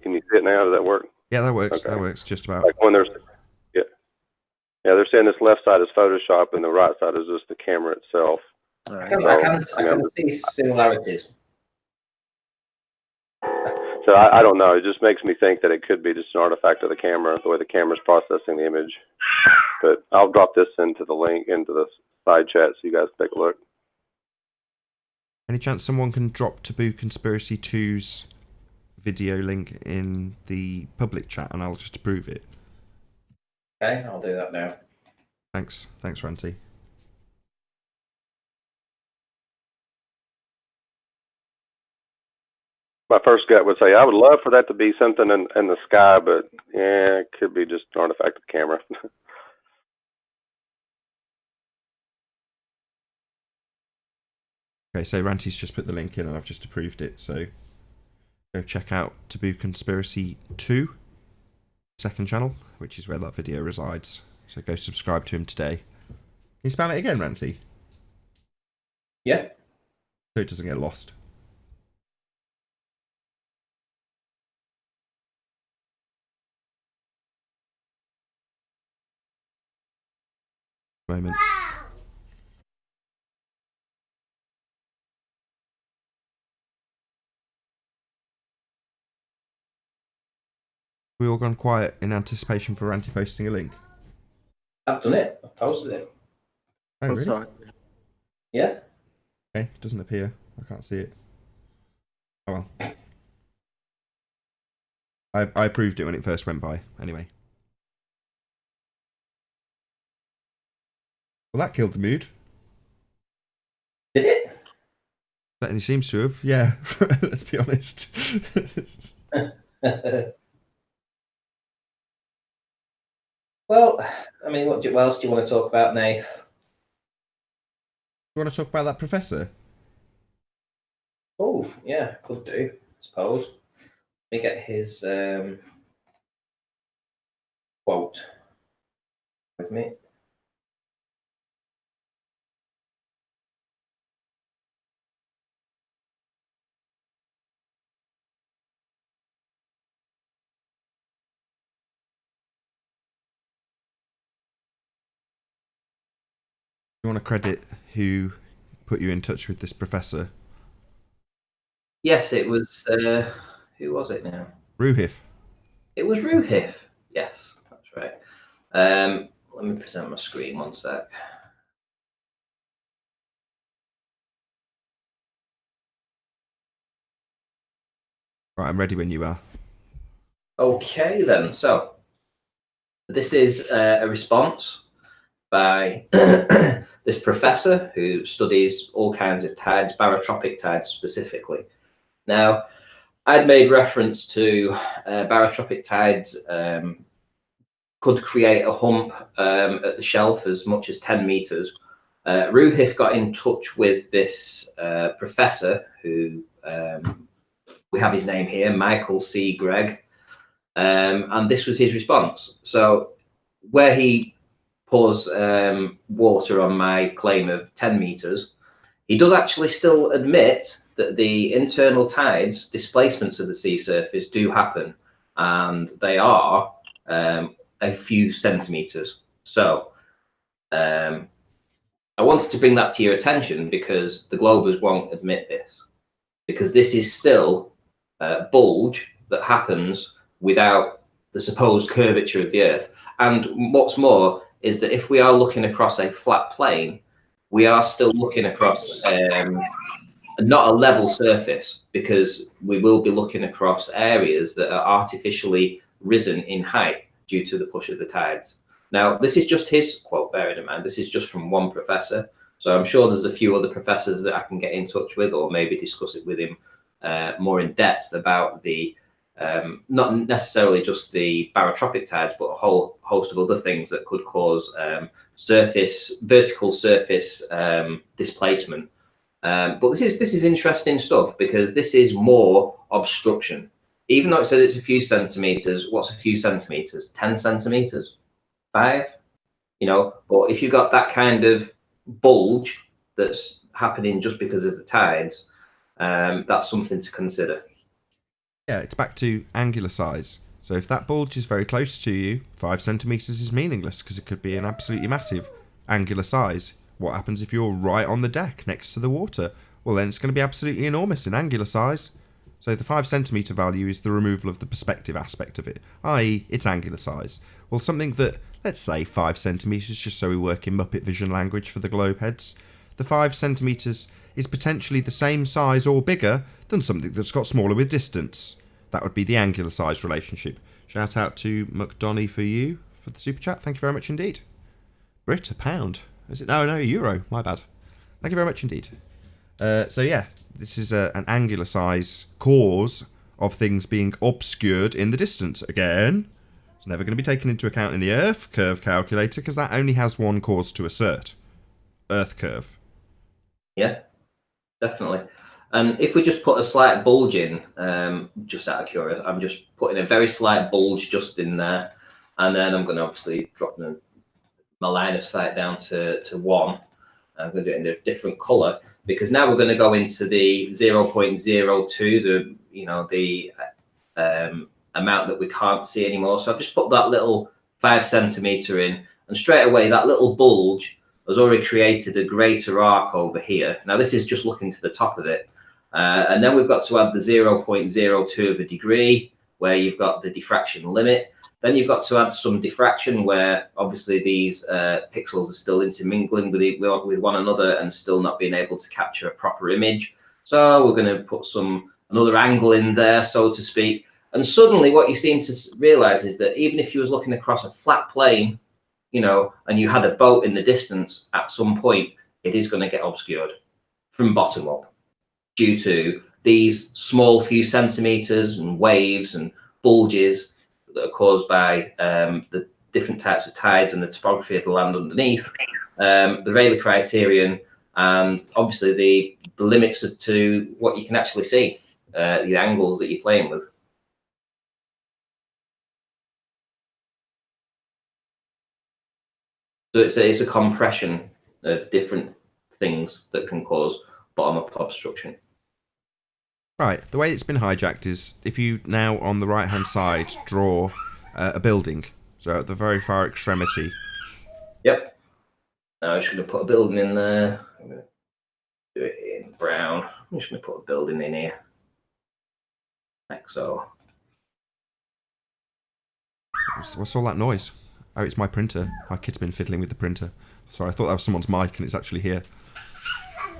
Can you see it now? Does that work? Yeah, that works. Okay. That works just about. Like when there's, yeah, they're saying this left side is Photoshop and the right side is just the camera itself. All I right. can see similarities. So I don't know. It just makes me think that it could be just an artifact of the camera, the way the camera's processing the image. But I'll drop this into the link, into the side chat, so you guys take a look. Any chance someone can drop Taboo Conspiracy 2's video link in the public chat and I'll just approve it? Okay, I'll do that now. Thanks, Ranty. My first gut would say I would love for that to be something in the sky, but yeah, it could be just an artifact of the camera. Okay, so Ranty's just put the link in and I've just approved it, so go check out Taboo Conspiracy 2, second channel, which is where that video resides. So go subscribe to him today. Can you spell it again, Ranty? Yeah. So it doesn't get lost. Moment. We all gone quiet in anticipation for Ranty posting a link. I've done it. I've posted it. Oh, really? Sorry. Yeah. Okay, doesn't appear. I can't see it. Oh well. I approved it when it first went by, anyway. Well, that killed the mood. Did it? Certainly seems to have, yeah. Let's be honest. Well, I mean, what else do you want to talk about, Nath? You want to talk about that professor? Oh, yeah, could do, I suppose. Let me get his quote with me. You want to credit who put you in touch with this professor? Yes, it was, who was it now? Ruhif. It was Ruhif. Yes, that's right. Let me present my screen one sec. Right, I'm ready when you are. Okay, then. So, this is a response by this professor who studies all kinds of tides, barotropic tides specifically. Now, I'd made reference to barotropic tides could create a hump at the shelf as much as 10 meters. Ruhif got in touch with this professor who, we have his name here, Michael C. Gregg, and this was his response. So where he pours water on my claim of 10 meters, he does actually still admit that the internal tides, displacements of the sea surface, do happen, and they are a few centimeters. So I wanted to bring that to your attention because the Globers won't admit this, because this is still a bulge that happens without the supposed curvature of the Earth. And what's more is that if we are looking across a flat plane, we are still looking across not a level surface, because we will be looking across areas that are artificially risen in height due to the push of the tides. Now, this is just his quote, bearing in mind, this is just from one professor. So I'm sure there's a few other professors that I can get in touch with, or maybe discuss it with him more in depth about the, not necessarily just the barotropic tides, but a whole host of other things that could cause vertical surface displacement. But this is interesting stuff, because this is more obstruction. Even though it says it's a few centimeters, what's a few centimeters? 10 centimeters? 5? You know, but if you've got that kind of bulge that's happening just because of the tides, that's something to consider. Yeah, it's back to angular size. So if that bulge is very close to you, 5 centimeters is meaningless, because it could be an absolutely massive angular size. What happens if you're right on the deck next to the water? Well, then it's going to be absolutely enormous in angular size. So the 5 centimeter value is the removal of the perspective aspect of it, i.e. its angular size. Well, something that, let's say 5 centimeters, just so we work in Muppet Vision language for the globe heads, the 5 centimeters is potentially the same size or bigger than something that's got smaller with distance. That would be the angular size relationship. Shout out to McDonny for the super chat. Thank you very much indeed. Brit, £1. Is it? No, euro. My bad. Thank you very much indeed. So yeah, this is an angular size cause of things being obscured in the distance. Again, it's never going to be taken into account in the Earth curve calculator, because that only has one cause to assert. Earth curve. Yeah, definitely. And if we just put a slight bulge in, just out of curiosity, I'm just putting a very slight bulge just in there, and then I'm going to obviously drop my line of sight down to 1. I'm going to do it in a different color, because now we're going to go into the 0.02, the amount that we can't see anymore. So I've just put that little 5 centimeter in, and straight away that little bulge has already created a greater arc over here. Now this is just looking to the top of it. And then we've got to add the 0.02 of a degree, where you've got the diffraction limit. Then you've got to add some diffraction, where obviously these pixels are still intermingling with one another and still not being able to capture a proper image. So we're going to put another angle in there, so to speak. And suddenly what you seem to realize is that even if you was looking across a flat plane, and you had a boat in the distance, at some point, it is going to get obscured from bottom up, due to these small few centimeters and waves and bulges that are caused by the different types of tides and the topography of the land underneath, the Rayleigh criterion, and obviously the limits to what you can actually see, the angles that you're playing with. So it's a compression of different things that can cause bottom-up obstruction. Right, the way it's been hijacked is, if you now on the right-hand side draw a building, so at the very far extremity. Yep. Now I'm just going to put a building in there. I'm going to do it in brown. I'm just going to put a building in here, like so. What's all that noise? Oh, it's my printer. My kid's been fiddling with the printer. Sorry, I thought that was someone's mic, and it's actually here.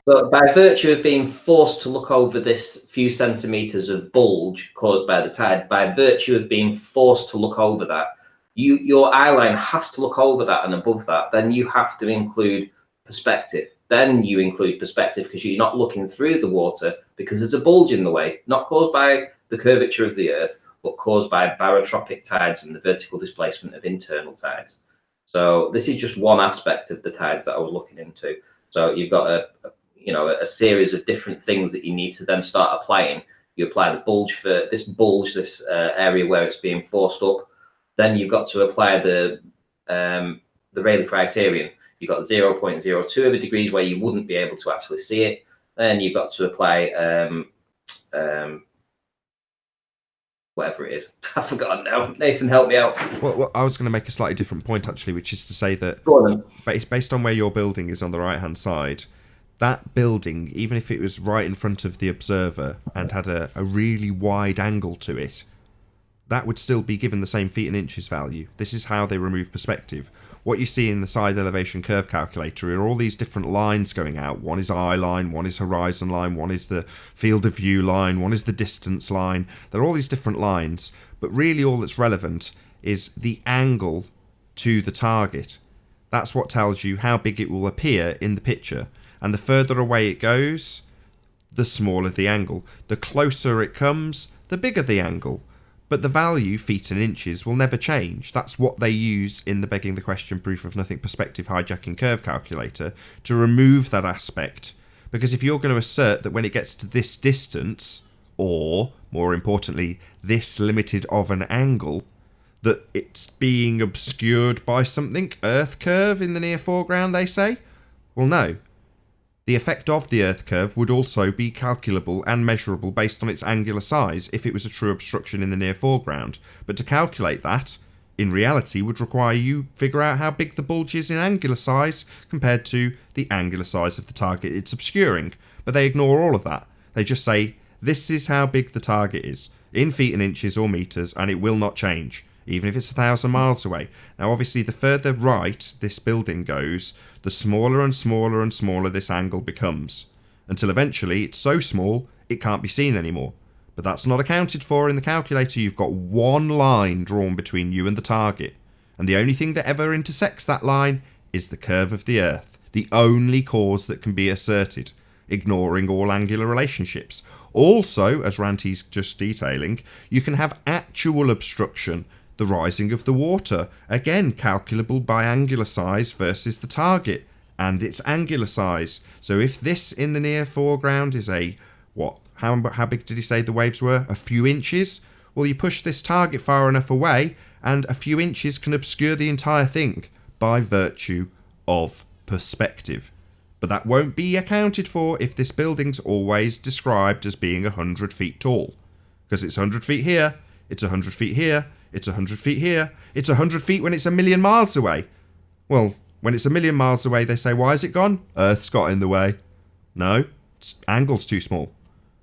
But by virtue of being forced to look over this few centimeters of bulge caused by the tide, by virtue of being forced to look over that, your eye line has to look over that and above that. Then you have to include perspective. Then you include perspective, because you're not looking through the water, because there's a bulge in the way, not caused by the curvature of the Earth, but caused by barotropic tides and the vertical displacement of internal tides. So this is just one aspect of the tides that I was looking into. So you've got a series of different things that you need to then start applying. You apply the bulge for this area where it's being forced up. Then you've got to apply the Rayleigh criterion. You've got 0.02 of a degrees where you wouldn't be able to actually see it. Then you've got to apply whatever it is. I've forgotten now. Nathan, help me out. Well, I was going to make a slightly different point, actually, which is to say that based on where your building is on the right-hand side, that building, even if it was right in front of the observer and had a really wide angle to it, that would still be given the same feet and inches value. This is how they remove perspective. What you see in the side elevation curve calculator are all these different lines going out. One is eye line, one is horizon line, one is the field of view line, one is the distance line. There are all these different lines, but really all that's relevant is the angle to the target. That's what tells you how big it will appear in the picture. And the further away it goes, the smaller the angle. The closer it comes, the bigger the angle. But the value, feet and inches, will never change. That's what they use in the begging the question proof of nothing perspective hijacking curve calculator to remove that aspect. Because if you're going to assert that when it gets to this distance, or, more importantly, this limited of an angle, that it's being obscured by something, Earth curve in the near foreground, they say? Well, no. The effect of the Earth curve would also be calculable and measurable based on its angular size if it was a true obstruction in the near foreground. But to calculate that, in reality, would require you figure out how big the bulge is in angular size compared to the angular size of the target it's obscuring. But they ignore all of that. They just say, this is how big the target is, in feet and inches or meters, and it will not change, even if it's 1,000 miles away. Now, obviously, the further right this building goes, the smaller and smaller and smaller this angle becomes, until eventually it's so small it can't be seen anymore. But that's not accounted for in the calculator. You've got one line drawn between you and the target, and the only thing that ever intersects that line is the curve of the Earth, the only cause that can be asserted, ignoring all angular relationships. Also, as Ranty's just detailing, you can have actual obstruction, the rising of the water, again calculable by angular size versus the target and its angular size. So if this in the near foreground is a, what, how big did he say the waves were? A few inches? Well, you push this target far enough away and a few inches can obscure the entire thing by virtue of perspective. But that won't be accounted for if this building's always described as being 100 feet tall. Because it's 100 feet here, it's 100 feet here, it's 100 feet here, it's 100 feet when it's 1,000,000 miles away. Well, when it's 1,000,000 miles away, they say, why is it gone? Earth's got in the way. No, angle's too small.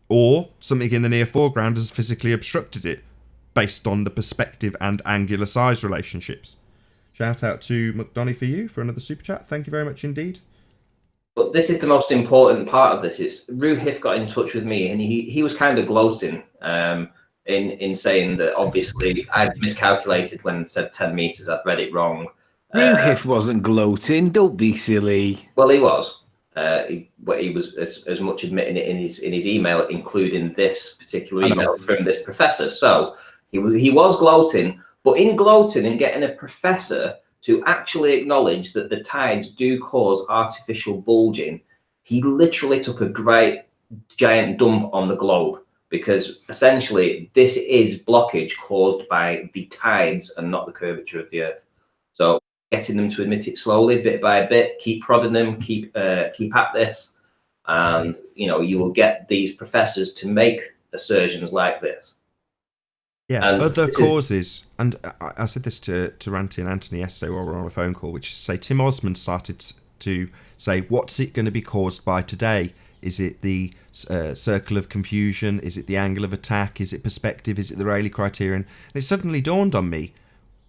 Or something in the near foreground has physically obstructed it, based on the perspective and angular size relationships. Shout out to McDonough for you for another super chat. Thank you very much indeed. But this is the most important part of this. It's Ruhif got in touch with me, and he was kind of gloating in saying that obviously I'd miscalculated when it said 10 meters. I'd read it wrong. Ruhif wasn't gloating. Don't be silly. Well, he was. He was as much admitting it in his email, including this particular email from this professor. So he was gloating, but in gloating and getting a professor to actually acknowledge that the tides do cause artificial bulging, he literally took a great giant dump on the globe, because essentially this is blockage caused by the tides and not the curvature of the Earth. So getting them to admit it slowly, bit by bit, keep prodding them, keep at this, and you will get these professors to make assertions like this. Yeah, and other causes, and I said this to Ranty and Anthony yesterday while we were on a phone call, which is to say Tim Osmond started to say, what's it going to be caused by today? Is it the circle of confusion? Is it the angle of attack? Is it perspective? Is it the Rayleigh criterion? And it suddenly dawned on me,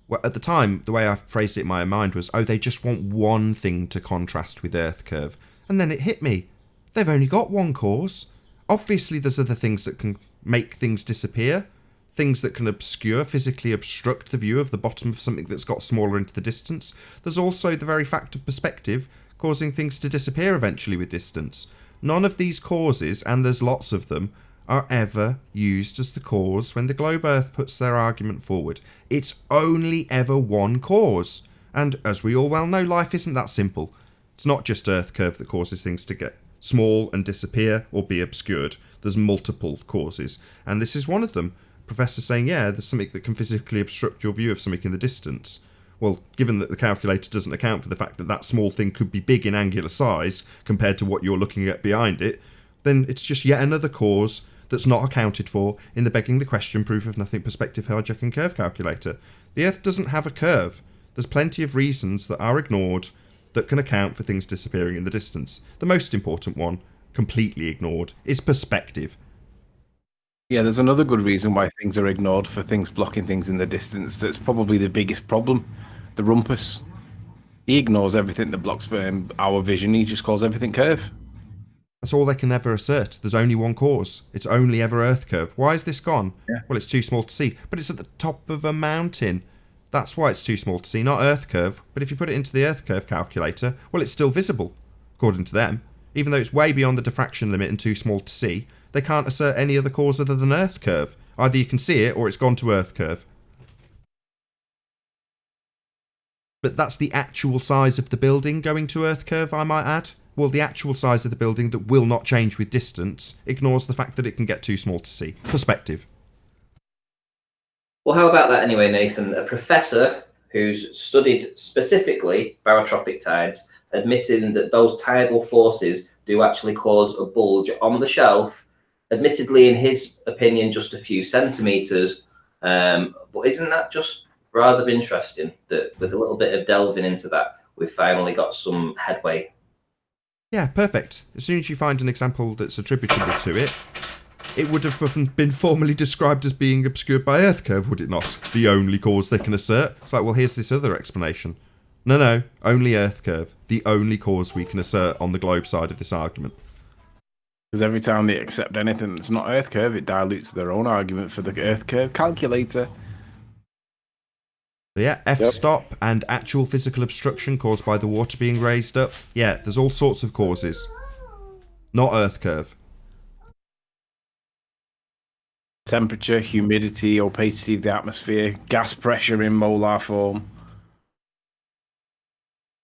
well, at the time, the way I phrased it in my mind was, they just want one thing to contrast with Earth curve. And then it hit me. They've only got one cause. Obviously, there's other things that can make things disappear. Things that can physically obstruct the view of the bottom of something that's got smaller into the distance. There's also the very fact of perspective causing things to disappear eventually with distance. None of these causes, and there's lots of them, are ever used as the cause when the Globe Earth puts their argument forward. It's only ever one cause. And as we all well know, life isn't that simple. It's not just Earth curve that causes things to get small and disappear or be obscured. There's multiple causes, and this is one of them. Professor saying, there's something that can physically obstruct your view of something in the distance. Well, given that the calculator doesn't account for the fact that that small thing could be big in angular size compared to what you're looking at behind it, then it's just yet another cause that's not accounted for in the begging the question proof of nothing perspective hijacking curve calculator. The Earth doesn't have a curve. There's plenty of reasons that are ignored that can account for things disappearing in the distance. The most important one, completely ignored, is perspective. Yeah, there's another good reason why things are ignored for things blocking things in the distance. That's probably the biggest problem. The rumpus. He ignores everything that blocks our vision. He just calls everything curve. That's all they can ever assert. There's only one cause. It's only ever Earth curve. Why is this gone? Yeah. Well, it's too small to see. But it's at the top of a mountain. That's why it's too small to see, not Earth curve. But if you put it into the Earth curve calculator, well, it's still visible, according to them. Even though it's way beyond the diffraction limit and too small to see, they can't assert any other cause other than Earth curve. Either you can see it or it's gone to Earth curve. But that's the actual size of the building going to Earth curve, I might add. Well, the actual size of the building that will not change with distance ignores the fact that it can get too small to see. Perspective. Well, how about that anyway, Nathan? A professor who's studied specifically barotropic tides, admitting that those tidal forces do actually cause a bulge on the shelf, admittedly, in his opinion, just a few centimetres. But isn't that just rather interesting that with a little bit of delving into that, we've finally got some headway? Yeah, perfect. As soon as you find an example that's attributable to it, it would have been formally described as being obscured by Earth curve, would it not? The only cause they can assert. It's like, well, here's this other explanation. No, only Earth curve. The only cause we can assert on the globe side of this argument. Because every time they accept anything that's not Earth curve, it dilutes their own argument for the Earth curve calculator. So yeah, f-stop and actual physical obstruction caused by the water being raised up. Yeah, there's all sorts of causes. Not Earth curve. Temperature, humidity, opacity of the atmosphere, gas pressure in molar form.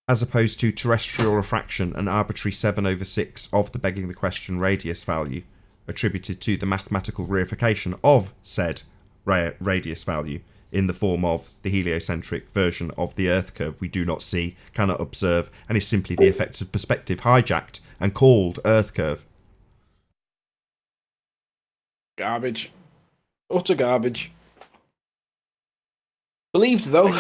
As opposed to terrestrial refraction, an arbitrary 7/6 of the begging the question radius value, attributed to the mathematical reification of said radius value, in the form of the heliocentric version of the Earth curve we do not see, cannot observe, and is simply the effects of perspective hijacked and called Earth curve. Garbage. Utter garbage. Believed, though.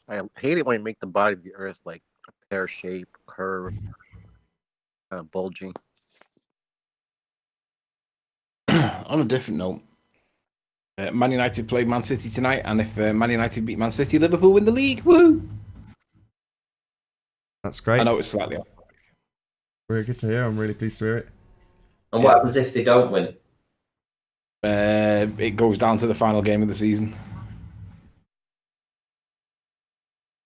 I hate it when you make the body of the Earth like a pear shape, curve, kind of bulging. On a different note, Man United play Man City tonight, and if Man United beat Man City, Liverpool win the league. Woohoo! That's great. I know it's slightly off. Very good to hear. I'm really pleased to hear it. And what happens if they don't win? It goes down to the final game of the season.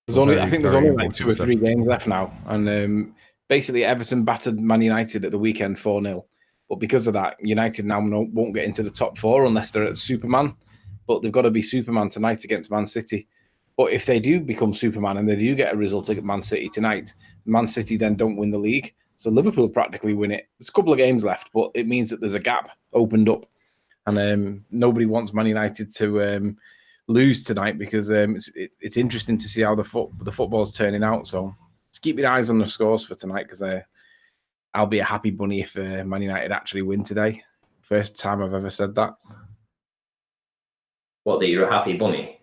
There's I think there's only like 2 or 3 games left now, and basically Everton battered Man United at the weekend 4-0. But because of that, United now won't get into the top 4 unless they're at Superman. But they've got to be Superman tonight against Man City. But if they do become Superman and they do get a result against Man City tonight, Man City then don't win the league. So Liverpool practically win it. There's a couple of games left, but it means that there's a gap opened up. And nobody wants Man United to lose tonight because it's interesting to see how the football's turning out. So just keep your eyes on the scores for tonight because I'll be a happy bunny if Man United actually win today. First time I've ever said that. What, that you're a happy bunny?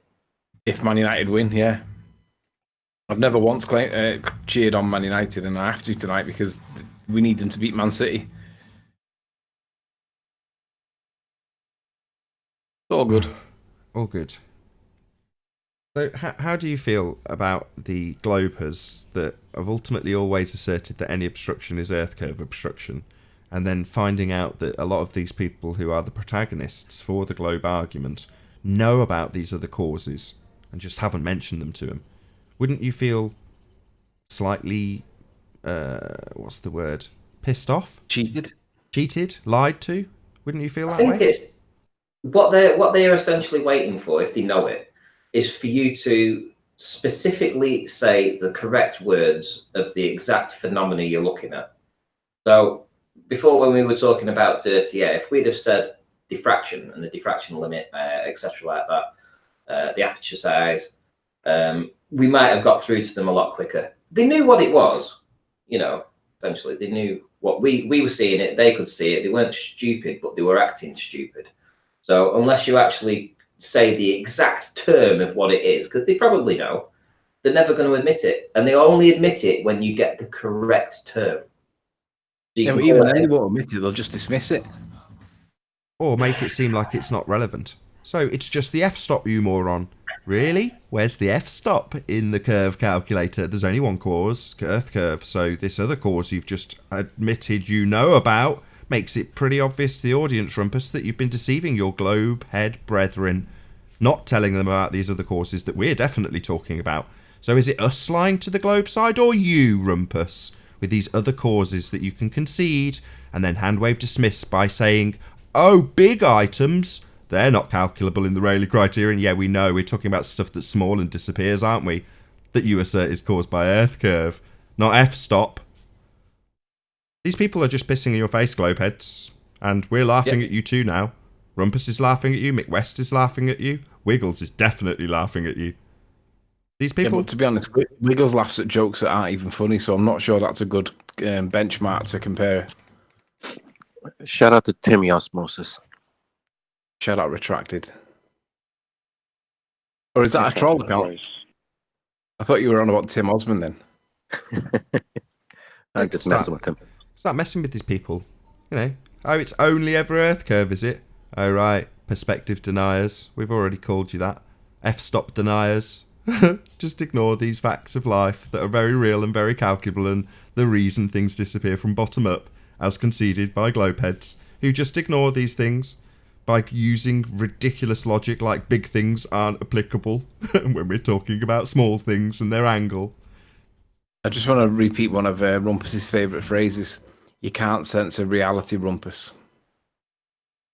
If Man United win, yeah. I've never once cheered on Man United, and I have to tonight because we need them to beat Man City. All good. All good. So how do you feel about the globers that have ultimately always asserted that any obstruction is Earth curve obstruction, and then finding out that a lot of these people who are the protagonists for the globe argument know about these other causes and just haven't mentioned them to them? Wouldn't you feel slightly, what's the word, pissed off? Cheated? Lied to? Wouldn't you feel that I think way? it's what they're essentially waiting for, if they know it, is for you to specifically say the correct words of the exact phenomena you're looking at. So before, when we were talking about dirty air, if we'd have said diffraction and the diffraction limit, etc. like that, the aperture size, we might have got through to them a lot quicker. They knew what it was, essentially. They knew what we were seeing it, they could see it. They weren't stupid, but they were acting stupid. So unless you actually say the exact term of what it is, because they probably know, they're never going to admit it. And they only admit it when you get the correct term. you Yeah, can but even call then, it- they won't admit it. They'll just dismiss it. Or make it seem like it's not relevant. So it's just the f-stop, you moron. Really? Where's the f-stop in the curve calculator? There's only one cause, earth curve, so this other cause you've just admitted you know about makes it pretty obvious to the audience, Rumpus, that you've been deceiving your globe head brethren, not telling them about these other causes that we're definitely talking about. So is it us lying to the globe side, or you, Rumpus, with these other causes that you can concede and then handwave dismiss by saying, oh, big items, they're not calculable in the Rayleigh criterion. Yeah, we know, we're talking about stuff that's small and disappears, aren't we? That you assert is caused by earth curve, not f-stop. These people are just pissing in your face, globeheads, and we're laughing at you too now. Rumpus is laughing at you, Mick West is laughing at you, Wiggles is definitely laughing at you. These people... Yeah, but to be honest, Wiggles laughs at jokes that aren't even funny, so I'm not sure that's a good benchmark to compare. Shout out to Timmy Osmosis. Shout out Retracted. Or is that a troll account? I thought you were on about Tim Osmond then. I'm just messing with him. Start messing with these people. You know, oh, it's only ever earth curve, is it? Oh, right. Perspective deniers. We've already called you that. F-stop deniers. Just ignore these facts of life that are very real and very calculable, and the reason things disappear from bottom up, as conceded by globeheads, who just ignore these things by using ridiculous logic like big things aren't applicable when we're talking about small things and their angle. I just want to repeat one of Rumpus's favourite phrases. You can't censor reality, Rumpus.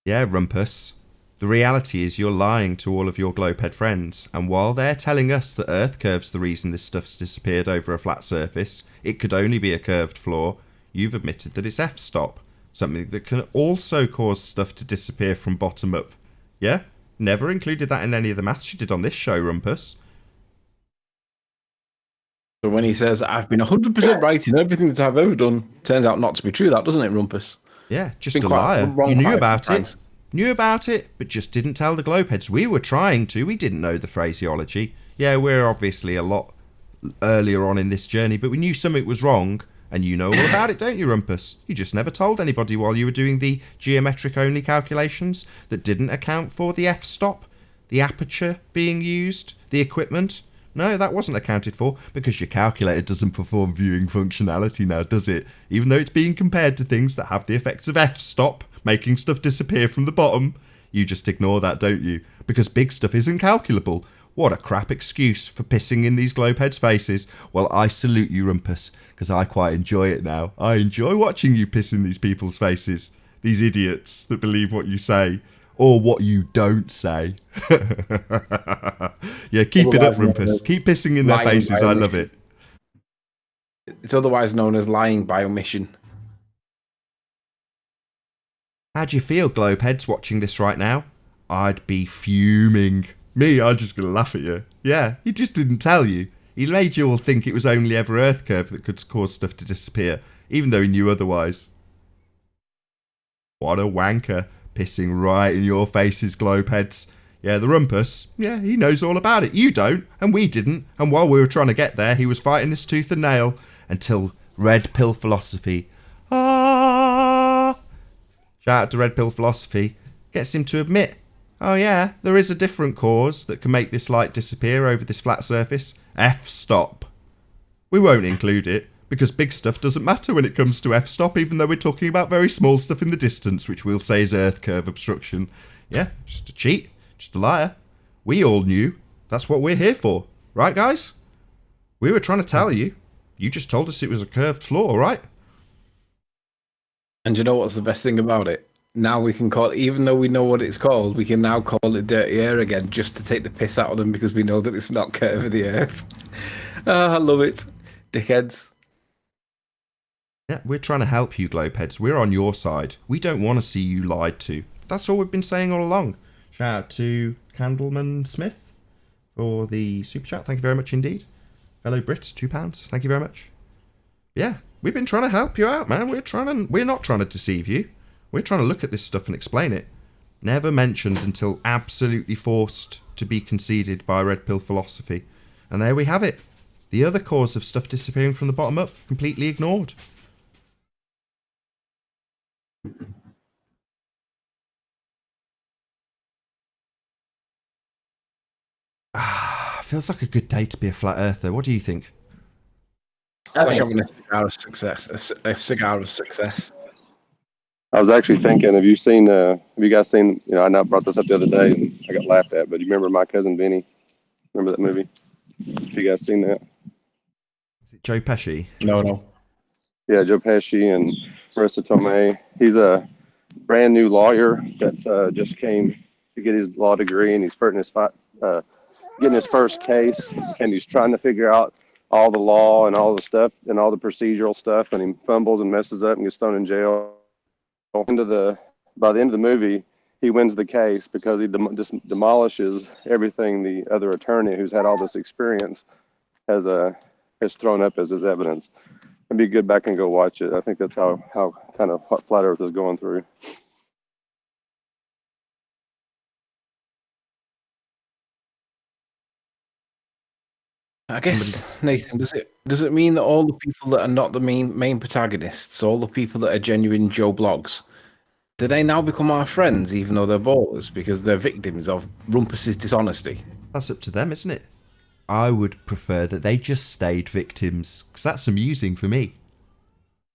Yeah, Rumpus. The reality is you're lying to all of your globehead friends, and while they're telling us that Earth curve's the reason this stuff's disappeared over a flat surface, it could only be a curved floor, you've admitted that it's f-stop, something that can also cause stuff to disappear from bottom up. Yeah? Never included that in any of the maths you did on this show, Rumpus. So when he says, I've been 100% right in everything that I've ever done, turns out not to be true, that doesn't it, Rumpus? Yeah, just a liar. You knew about it. Knew about it, but just didn't tell the globeheads. We were trying to. We didn't know the phraseology. Yeah, we're obviously a lot earlier on in this journey, but we knew something was wrong, and you know all about it, don't you, Rumpus? You just never told anybody while you were doing the geometric-only calculations that didn't account for the f-stop, the aperture being used, the equipment. No, that wasn't accounted for, because your calculator doesn't perform viewing functionality now, does it? Even though it's being compared to things that have the effects of f-stop, making stuff disappear from the bottom. You just ignore that, don't you? Because big stuff isn't calculable. What a crap excuse for pissing in these globeheads' faces. Well, I salute you, Rumpus, because I quite enjoy it now. I enjoy watching you piss in these people's faces. These idiots that believe what you say. Or what you don't say. Yeah, keep it up, Rumpus. Keep pissing in their faces. I love it. It's otherwise known as lying by omission. How do you feel, globeheads, watching this right now? I'd be fuming. Me, I'm just going to laugh at you. Yeah, he just didn't tell you. He made you all think it was only ever Earth curve that could cause stuff to disappear, even though he knew otherwise. What a wanker, pissing right in your faces, globeheads. Yeah, the Rumpus, yeah, he knows all about it. You don't, and we didn't. And while we were trying to get there, he was fighting his tooth and nail until Red Pill Philosophy. Shout out to Red Pill Philosophy. Gets him to admit, oh yeah, there is a different cause that can make this light disappear over this flat surface. F-stop. We won't include it, because big stuff doesn't matter when it comes to f-stop, even though we're talking about very small stuff in the distance, which we'll say is Earth curve obstruction. Yeah, just a cheat, just a liar. We all knew. That's what we're here for. Right, guys? We were trying to tell you. You just told us it was a curved floor, right? And you know what's the best thing about it? Now we can call it, even though we know what it's called, we can now call it dirty air again, just to take the piss out of them, because we know that it's not curve of the earth. I love it. Dickheads. Yeah, we're trying to help you, globeheads. We're on your side. We don't want to see you lied to. That's all we've been saying all along. Shout out to Candleman Smith for the super chat. Thank you very much indeed. Fellow Brits, £2. Thank you very much. Yeah, we've been trying to help you out, man. We're not trying to deceive you. We're trying to look at this stuff and explain it. Never mentioned until absolutely forced to be conceded by Red Pill Philosophy. And there we have it. The other cause of stuff disappearing from the bottom up, completely ignored. Feels like a good day to be a flat earther. What do you think? It's like having a cigar of success. A cigar of success. I was actually thinking, have you guys seen, I know I brought this up the other day and I got laughed at, but you remember My Cousin Vinny? Remember that movie? Have you guys seen that? Is it Joe Pesci? No. Yeah, Joe Pesci and Marissa Tomei. He's a brand new lawyer that's just came to get his law degree, and he's getting his first case, and he's trying to figure out all the law and all the stuff and all the procedural stuff, and he fumbles and messes up and gets thrown in jail. By the end of the movie, he wins the case because he just demolishes everything the other attorney who's had all this experience has thrown up as his evidence. It'd be good back and go watch it. I think that's how kind of what Flat Earth is going through. I guess, Nathan, does it mean that all the people that are not the main protagonists, all the people that are genuine Joe Blogs, do they now become our friends even though they're ballers because they're victims of Rumpus's dishonesty? That's up to them, isn't it? I would prefer that they just stayed victims, because that's amusing for me.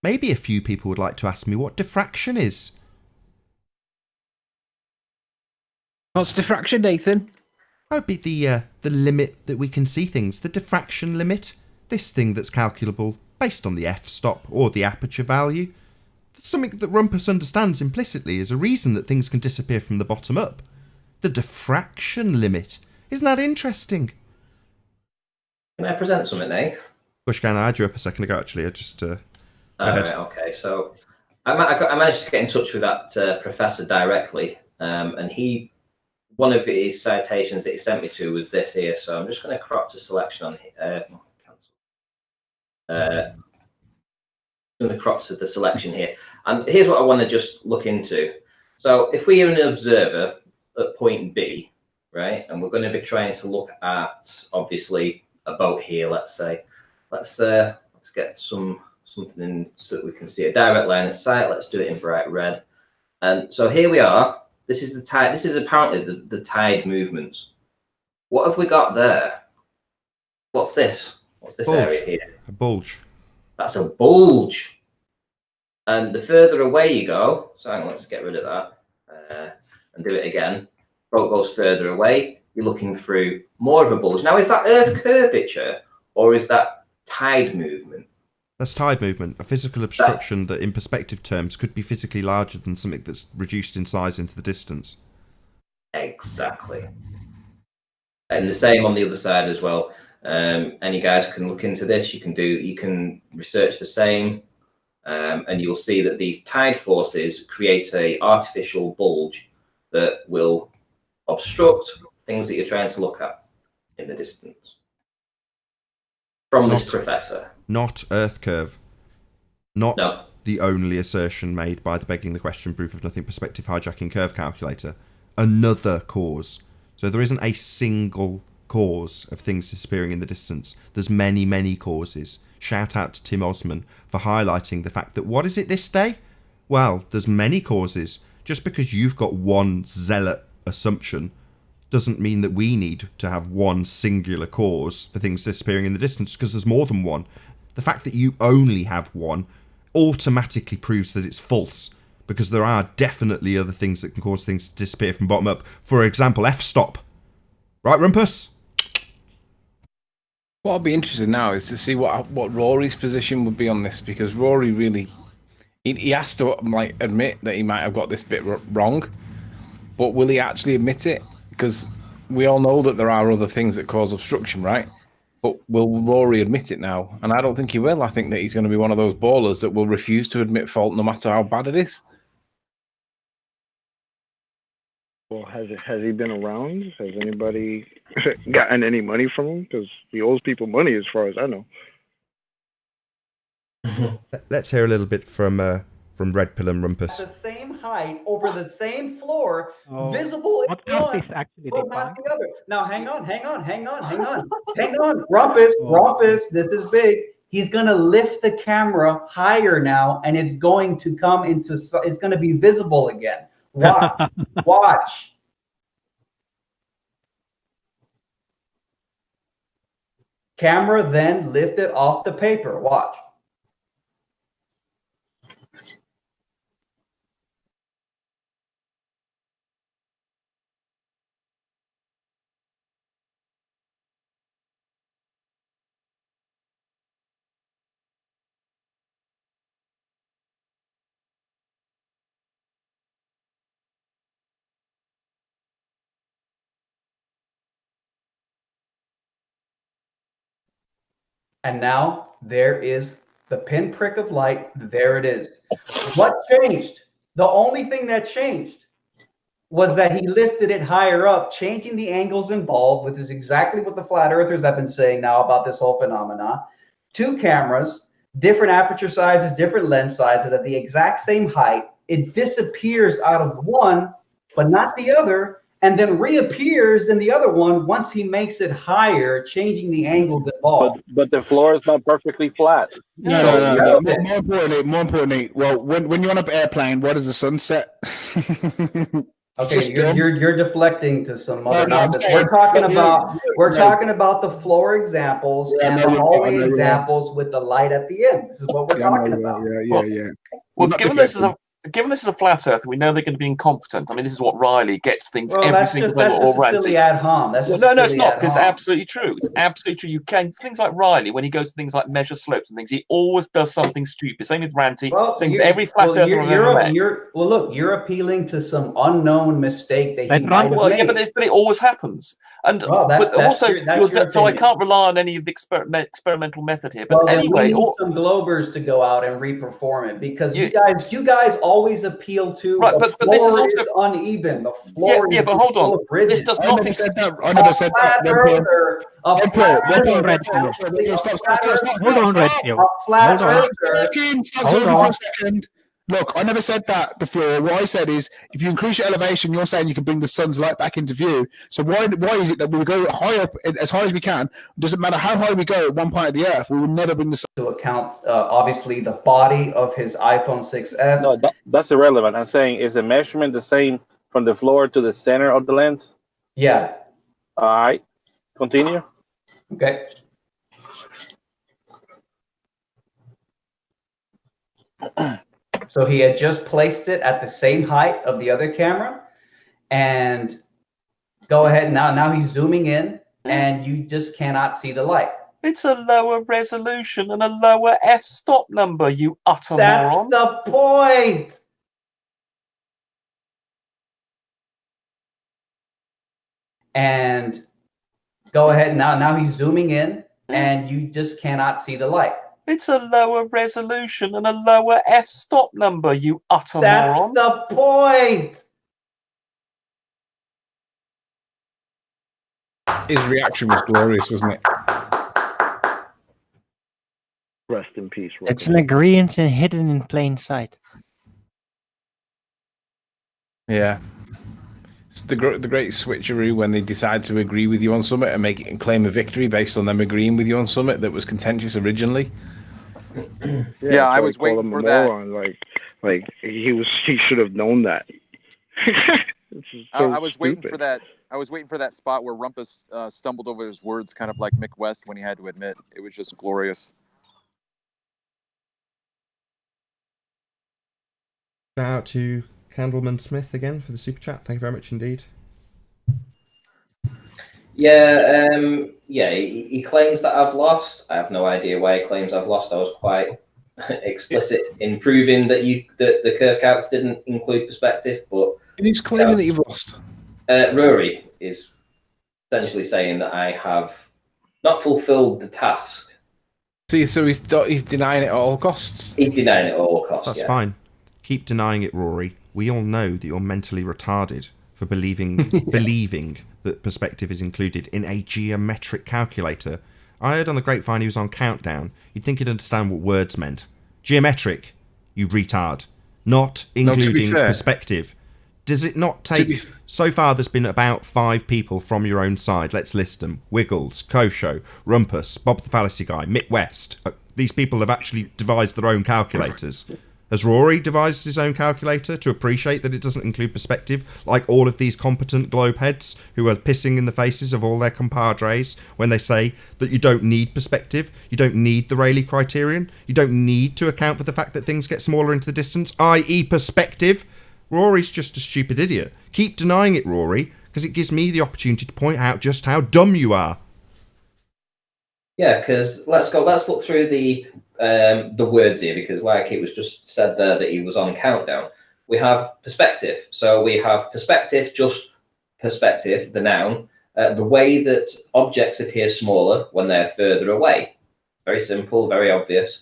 Maybe a few people would like to ask me what diffraction is. What's diffraction, Nathan? That would be the limit that we can see things, the diffraction limit. This thing that's calculable based on the f-stop or the aperture value. Something that Rumpus understands implicitly is a reason that things can disappear from the bottom up. The diffraction limit. Isn't that interesting? Can I present something, Nate? Bushcan, I drew up a second ago, actually. I just... go ahead. Right, okay, so I managed to get in touch with that professor directly, and one of his citations that he sent me to was this here. So I'm just going to crop to selection on here. I'm going to crop to the selection here. And here's what I want to just look into. So if we are an observer at point B, right, and we're going to be trying to look at, obviously, a boat here, let's say. Let's get something in so that we can see a direct line of sight. Let's do it in bright red. And so here we are. This is the tide. This is apparently the tide movements. What have we got there? What's this? What's this area here? A bulge. That's a bulge. And the further away you go, so hang on, let's get rid of that and do it again. Boat goes further away. You're looking through more of a bulge. Now, is that Earth curvature or is that tide movement? That's tide movement, a physical obstruction that in perspective terms could be physically larger than something that's reduced in size into the distance. Exactly. And the same on the other side as well. Any guys can look into this. You can research the same, and you'll see that these tide forces create a artificial bulge that will obstruct things that you're trying to look at in the distance. From this professor. Not Earth curve. Not the only assertion made by the begging the question proof of nothing perspective hijacking curve calculator. Another cause. So there isn't a single cause of things disappearing in the distance. There's many, many causes. Shout out to Tim Osman for highlighting the fact that what is it this day? Well, there's many causes. Just because you've got one zealot assumption doesn't mean that we need to have one singular cause for things disappearing in the distance, because there's more than one. The fact that you only have one automatically proves that it's false, because there are definitely other things that can cause things to disappear from bottom up. For example, f-stop. Right, Rumpus? What I'll be interested now is to see what Rory's position would be on this, because Rory really... He has to admit that he might have got this bit wrong, but will he actually admit it? Because we all know that there are other things that cause obstruction, right? But will Rory admit it now? And I don't think he will. I think that he's going to be one of those ballers that will refuse to admit fault no matter how bad it is. Well, has he been around? Has anybody gotten any money from him? Because he owes people money as far as I know. Let's hear a little bit from Red Pill and Rumpus. The same height over the same floor, visible in one, actually not the other. Now, hang on. Rumpus, this is big. He's gonna lift the camera higher now, and it's going to come into. It's going to be visible again. Watch. Camera then lifted off the paper. Watch. And now there is the pinprick of light. There it is. What changed? The only thing that changed was that he lifted it higher up, changing the angles involved, which is exactly what the flat earthers have been saying now about this whole phenomena. 2 cameras, different aperture sizes, different lens sizes at the exact same height. It disappears out of one, but not the other, and then reappears in the other one once he makes it higher, changing the angles involved. But the floor is not perfectly flat. No. More importantly, well, when you're on an airplane, what is the sunset? Okay, you're deflecting to some other No, I'm topics. saying- We're talking about the floor examples and the hallway examples with the light at the end. This is what we're talking about. Well, given this is a flat earth, we know they're going to be incompetent. I mean, this is what Riley gets things Well, every that's single just, time that's or just a ranting. silly ad hom. That's just No, a it's silly not, ad because it's hom. absolutely true. It's absolutely true. You can things like Riley, when he goes to things like measure slopes and things, he always does something stupid. Same with Ranty. Same with every flat earther I've ever met. Look, you're appealing to some unknown mistake that he might have Well, yeah, made. but it always happens. And Well, but also, your so I opinion. can't rely on any of the experimental method here. But Well, then anyway, we need some Globers to go out and reperform it, because you guys always appeal to Right, the but this is floor also is uneven. The floor yeah, is but hold full on. of ridges. This does not. I never said that. A flat earther. Hold on, Redfield. A flat Stop earther. talking for a second. Look, I never said that before. What I said is, if you increase your elevation, you're saying you can bring the sun's light back into view. So why is it that we go high up, as high as we can? It doesn't matter how high we go at one point of the earth, we will never bring the sun to account. Obviously, the body of his iPhone 6s. No, that's irrelevant. I'm saying, is the measurement the same from the floor to the center of the lens? Yeah. All right. Continue. Okay. So he had just placed it at the same height of the other camera, and go ahead now he's zooming in, and you just cannot see the light. It's a lower resolution and a lower f-stop number, you utter That's moron. the point. And go ahead now he's zooming in, and you just cannot see the light. It's a lower resolution and a lower f-stop number, you utter That's moron. the point. His reaction was glorious, wasn't it? Rest in peace. It's an agreement hidden in plain sight. Yeah. It's the great switcheroo when they decide to agree with you on something and make it and claim a victory based on them agreeing with you on something that was contentious originally. Yeah, I was waiting for that. Like he should have known that. I was waiting for that. I was waiting for that spot where Rumpus stumbled over his words, kind of like Mick West when he had to admit. It was just glorious. Shout out to Candleman Smith again for the super chat. Thank you very much indeed. Yeah, he claims that I've lost. I have no idea why he claims I've lost. I was quite explicit in proving that the Kirkouts didn't include perspective, but who's claiming that you've lost? Rory is essentially saying that I have not fulfilled the task. See, so he's denying it at all costs. He's denying it at all costs. That's fine. Keep denying it, Rory. We all know that you're mentally retarded for believing that perspective is included in a geometric calculator. I heard on the grapevine he was on Countdown. You'd think he'd understand what words meant. Geometric, you retard. Not including perspective. Does it not take... So far, there's been about 5 people from your own side. Let's list them. Wiggles, Kosho, Rumpus, Bob the Fallacy Guy, Mick West. These people have actually devised their own calculators. Has Rory devised his own calculator to appreciate that it doesn't include perspective, like all of these competent globe heads who are pissing in the faces of all their compadres when they say that you don't need perspective, you don't need the Rayleigh criterion, you don't need to account for the fact that things get smaller into the distance, i.e. perspective? Rory's just a stupid idiot. Keep denying it, Rory, because it gives me the opportunity to point out just how dumb you are. Yeah, because let's look through the words here, because like it was just said there that he was on countdown. We have perspective. So we have perspective, just perspective, the noun, the way that objects appear smaller when they're further away. Very simple, very obvious.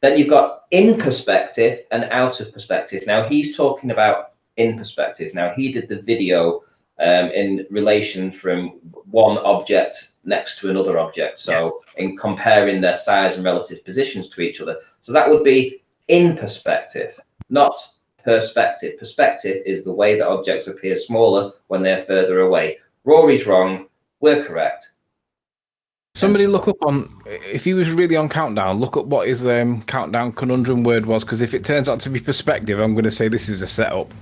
Then you've got in perspective and out of perspective. Now he's talking about in perspective. Now he did the video in relation from one object next to another object, so in comparing their size and relative positions to each other. So that would be in perspective, not perspective. Perspective is the way that objects appear smaller when they're further away. Rory's wrong, we're correct. Somebody look up on, if he was really on countdown, look up what his countdown conundrum word was, because if it turns out to be perspective, I'm going to say this is a setup.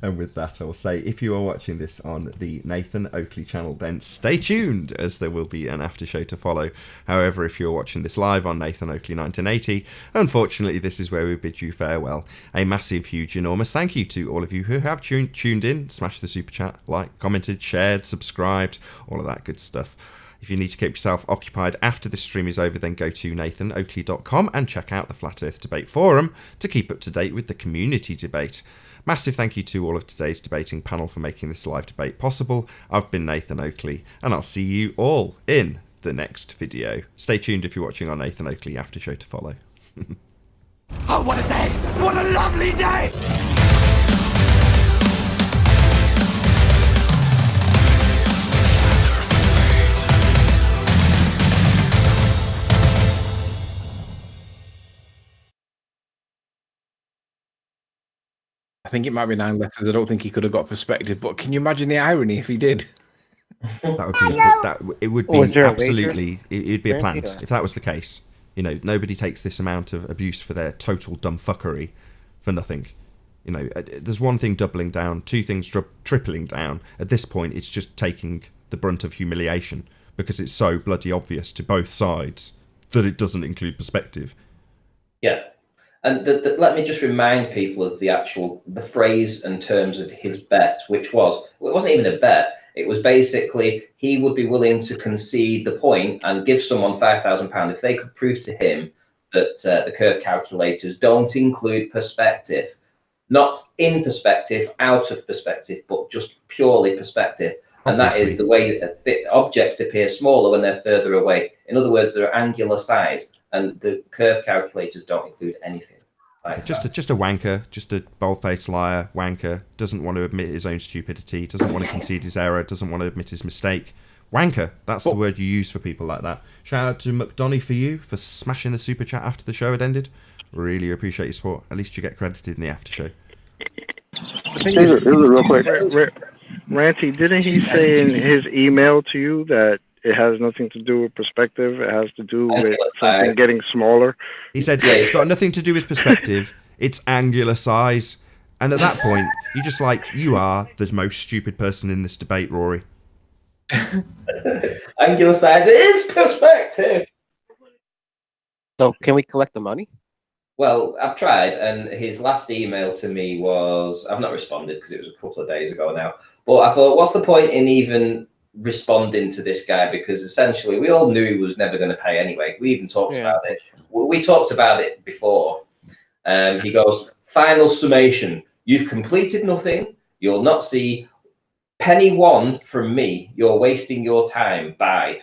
And with that, I'll say, if you are watching this on the Nathan Oakley channel, then stay tuned, as there will be an after show to follow. However, if you're watching this live on Nathan Oakley 1980, unfortunately, this is where we bid you farewell. A massive, huge, enormous thank you to all of you who have tuned in, smashed the super chat, liked, commented, shared, subscribed, all of that good stuff. If you need to keep yourself occupied after this stream is over, then go to nathanoakley.com and check out the Flat Earth Debate Forum to keep up to date with the community debate. Massive thank you to all of today's debating panel for making this live debate possible. I've been Nathan Oakley, and I'll see you all in the next video. Stay tuned if you're watching our Nathan Oakley after show to follow. Oh, what a day! What a lovely day! I think it might be 9 letters. I don't think he could have got perspective, but can you imagine the irony if he did? It would be absolutely, it'd be a plant if that was the case. You know, nobody takes this amount of abuse for their total dumb fuckery for nothing. You know, there's one thing doubling down, two things tripling down. At this point, it's just taking the brunt of humiliation because it's so bloody obvious to both sides that it doesn't include perspective. Yeah. And let me just remind people of the phrase and terms of his bet, which was, well, it wasn't even a bet. It was basically he would be willing to concede the point and give someone £5,000 if they could prove to him that the curve calculators don't include perspective. Not in perspective, out of perspective, but just purely perspective. And that is the way that objects appear smaller when they're further away. In other words, they're angular size, and the curve calculators don't include anything. Like just a wanker, just a bold-faced liar, wanker, doesn't want to admit his own stupidity, doesn't want to concede his error, doesn't want to admit his mistake. Wanker, that's the word you use for people like that. Shout out to McDonnie for you for smashing the super chat after the show had ended. Really appreciate your support. At least you get credited in the after show. Here's a real quick. Ranty, didn't he say in his email to you that it has nothing to do with perspective? It has to do with something getting smaller? He said it's got nothing to do with perspective. It's angular size. And at that point, you're just like, you are the most stupid person in this debate, Rory. Angular size is perspective. So can we collect the money? Well, I've tried, and his last email to me was, I've not responded because it was a couple of days ago now, but I thought, what's the point in even responding to this guy? Because essentially we all knew he was never going to pay anyway. We even talked about it. We talked about it before. He goes, final summation. You've completed nothing. You'll not see penny one from me. You're wasting your time. Bye.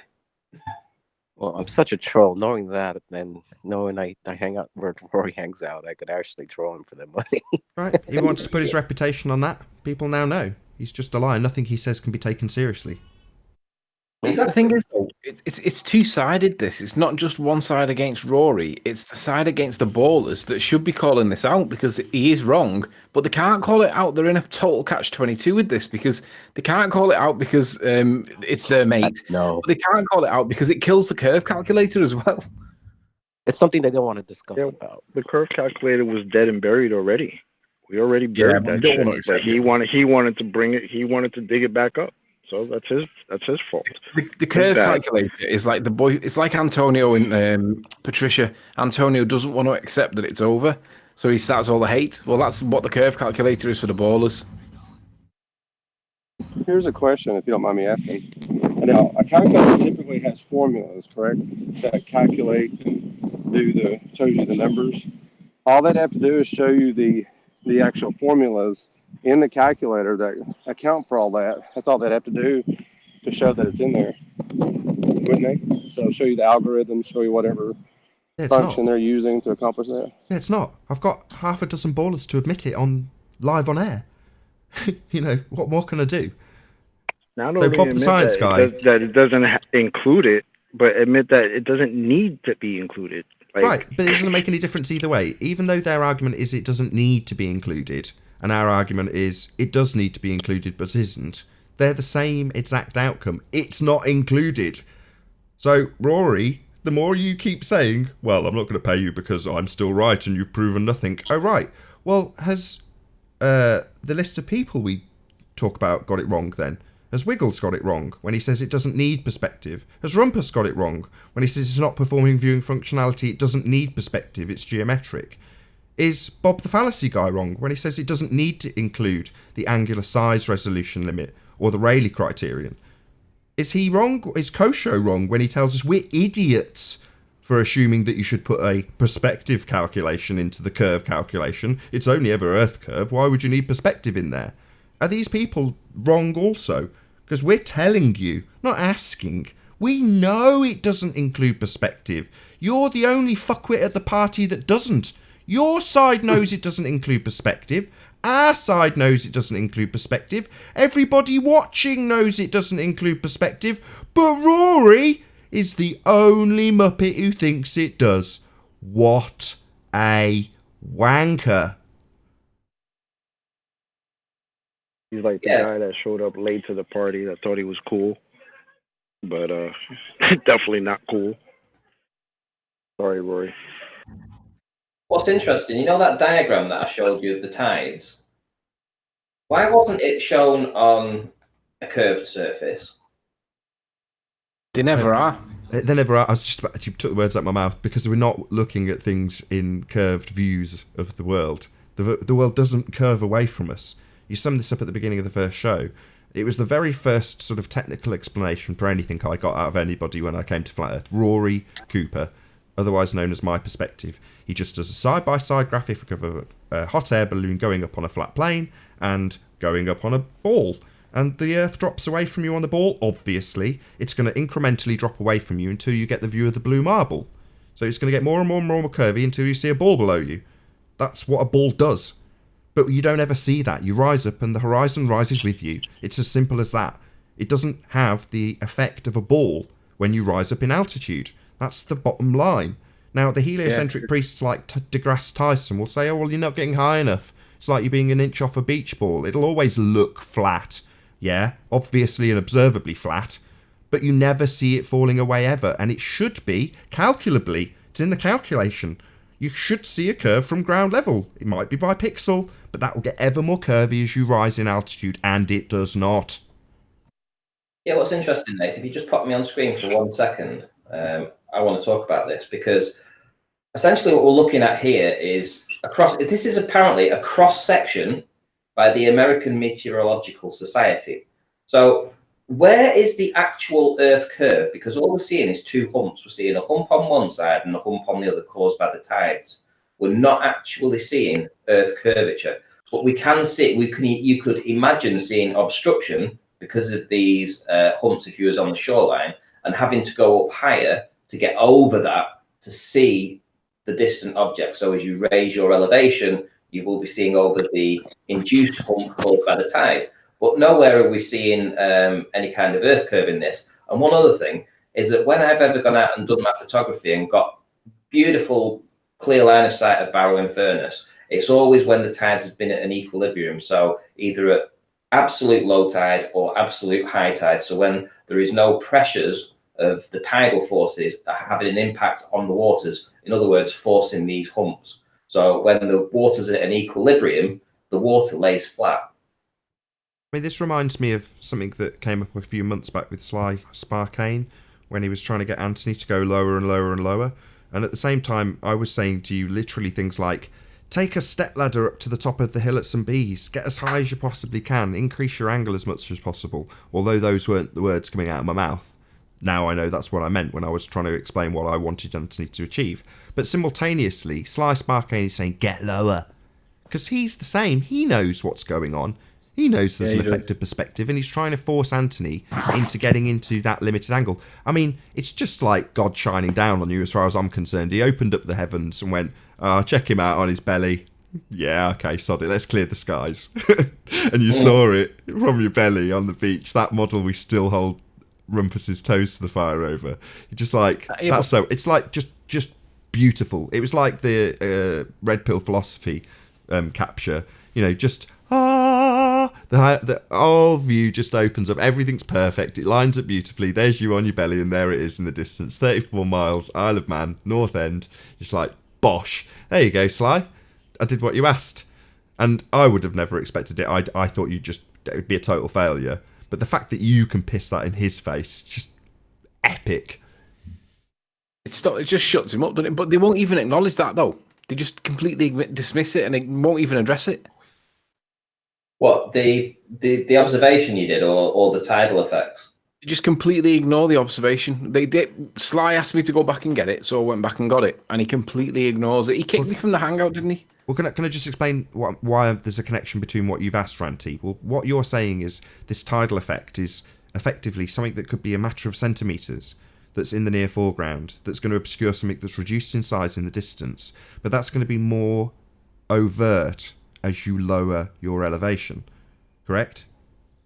Well, I'm such a troll. Knowing that, and knowing I hang out where Rory hangs out, I could actually troll him for the money. Right. He wants to put his reputation on that. People now know. He's just a liar. Nothing he says can be taken seriously. The thing is, though, it's two-sided, this. It's not just one side against Rory. It's the side against the ballers that should be calling this out because he is wrong, but they can't call it out. They're in a total catch-22 with this because they can't call it out because it's their mate. No. But they can't call it out because it kills the curve calculator as well. It's something they don't want to discuss Yeah, about. the curve calculator was dead and buried already. We already buried but that we don't shit. want to But accept he wanted to bring it. He wanted to dig it back up. So that's his fault. The curve bad. calculator is like the boy. It's like Antonio and Patricia. Antonio doesn't want to accept that it's over, so he starts all the hate. Well, that's what the curve calculator is for the ballers. Here's a question, if you don't mind me asking. Now, a calculator typically has formulas, correct? That calculate and shows you the numbers. All they'd have to do is show you the actual formulas in the calculator that account for all that. That's all they'd have to do to show that it's in there, wouldn't they? So show you the algorithm, show you whatever function they're using to accomplish that. Yeah, it's not. I've got half a dozen ballers to admit it live on air. You know, what more can I do? Not So only Bob the admit Science that Guy. that it doesn't include it, but admit that it doesn't need to be included. Like, Right, but it doesn't make any difference either way. Even though their argument is it doesn't need to be included, and our argument is it does need to be included but isn't, they're the same exact outcome. It's not included. So, Rory, the more you keep saying, well, I'm not going to pay you because I'm still right and you've proven nothing. Oh, right. Well, has the list of people we talk about got it wrong then? Has Wiggles got it wrong when he says it doesn't need perspective? Has Rumpus got it wrong when he says it's not performing viewing functionality, it doesn't need perspective, it's geometric? Is Bob the Fallacy Guy wrong when he says it doesn't need to include the angular size resolution limit or the Rayleigh criterion? Is he wrong? Is Kosho wrong when he tells us we're idiots for assuming that you should put a perspective calculation into the curve calculation? It's only ever Earth curve. Why would you need perspective in there? Are these people wrong also? Because we're telling you, not asking. We know it doesn't include perspective. You're the only fuckwit at the party that doesn't. Your side knows it doesn't include perspective. Our side knows it doesn't include perspective. Everybody watching knows it doesn't include perspective. But Rory is the only Muppet who thinks it does. What a wanker. he's like the guy that showed up late to the party that thought he was cool, but definitely not cool. Sorry, Rory. What's interesting, you know that diagram that I showed you of the tides? Why wasn't it shown on a curved surface? They never are. They never are. I was just about, you took the words out of my mouth, because we're not looking at things in curved views of the world. The world doesn't curve away from us. You summed this up at the beginning of the first show. It was the very first sort of technical explanation for anything I got out of anybody when I came to Flat Earth. Rory Cooper, otherwise known as My Perspective. He just does a side-by-side graphic of a hot air balloon going up on a flat plane and going up on a ball. And the Earth drops away from you on the ball. Obviously, it's going to incrementally drop away from you until you get the view of the blue marble. So it's going to get more and more and more curvy until you see a ball below you. That's what a ball does. But you don't ever see that. You rise up and the horizon rises with you. It's as simple as that. It doesn't have the effect of a ball when you rise up in altitude. That's the bottom line. Now, the heliocentric priests like deGrasse Tyson will say, oh, well, you're not getting high enough. It's like you being an inch off a beach ball. It'll always look flat. Yeah, obviously and observably flat. But you never see it falling away ever. And it should be, calculably, it's in the calculation. You should see a curve from ground level. It might be by pixel, but that will get ever more curvy as you rise in altitude, and it does not. Yeah, what's interesting, Nate, if you just pop me on screen for 1 second, I want to talk about this, because essentially what we're looking at here is this is apparently a cross-section by the American Meteorological Society. So where is the actual Earth curve? Because all we're seeing is two humps. We're seeing a hump on one side and a hump on the other caused by the tides. We're not actually seeing Earth curvature, but we can see. You could imagine seeing obstruction because of these humps if you was on the shoreline and having to go up higher to get over that to see the distant object. So as you raise your elevation, you will be seeing over the induced hump caused by the tide. But nowhere are we seeing any kind of Earth curve in this. And one other thing is that when I've ever gone out and done my photography and got beautiful, clear line of sight of Barrow and Furness, it's always when the tides have been at an equilibrium. So either at absolute low tide or absolute high tide. So when there is no pressures of the tidal forces having an impact on the waters. In other words, forcing these humps. So when the water's at an equilibrium, the water lays flat. I mean, this reminds me of something that came up a few months back with Sly Sparkane, when he was trying to get Anthony to go lower and lower and lower. And at the same time, I was saying to you literally things like, take a stepladder up to the top of the hill at some bees, get as high as you possibly can, increase your angle as much as possible. Although those weren't the words coming out of my mouth. Now I know that's what I meant when I was trying to explain what I wanted Anthony to achieve. But simultaneously, Sly Sparkane is saying, get lower. Because he's the same. He knows what's going on. He knows there's an effective perspective, and he's trying to force Anthony into getting into that limited angle. I mean, it's just like God shining down on you as far as I'm concerned. He opened up the heavens and went, check him out on his belly. Yeah, okay, sod it, let's clear the skies. And you saw it from your belly on the beach. That model we still hold Rumpus's toes to the fire over. You're just like, that's so, it's like just beautiful. It was like the Red Pill Philosophy capture, you know, just the whole view just opens up. Everything's perfect. It lines up beautifully. There's you on your belly, and there it is in the distance. 34 miles, Isle of Man, North End. Just like, bosh. There you go, Sly. I did what you asked. And I would have never expected it. I thought it would be a total failure. But the fact that you can piss that in his face, just epic. It just shuts him up, doesn't it? But they won't even acknowledge that, though. They just completely dismiss it, and they won't even address it. What, the observation you did, or the tidal effects? You just completely ignore the observation. Sly asked me to go back and get it, so I went back and got it, and he completely ignores it. He kicked me from the hangout, didn't he? Well, can I just explain why there's a connection between what you've asked, Ranty? Well, what you're saying is this tidal effect is effectively something that could be a matter of centimetres that's in the near foreground, that's going to obscure something that's reduced in size in the distance, but that's going to be more overt as you lower your elevation, correct?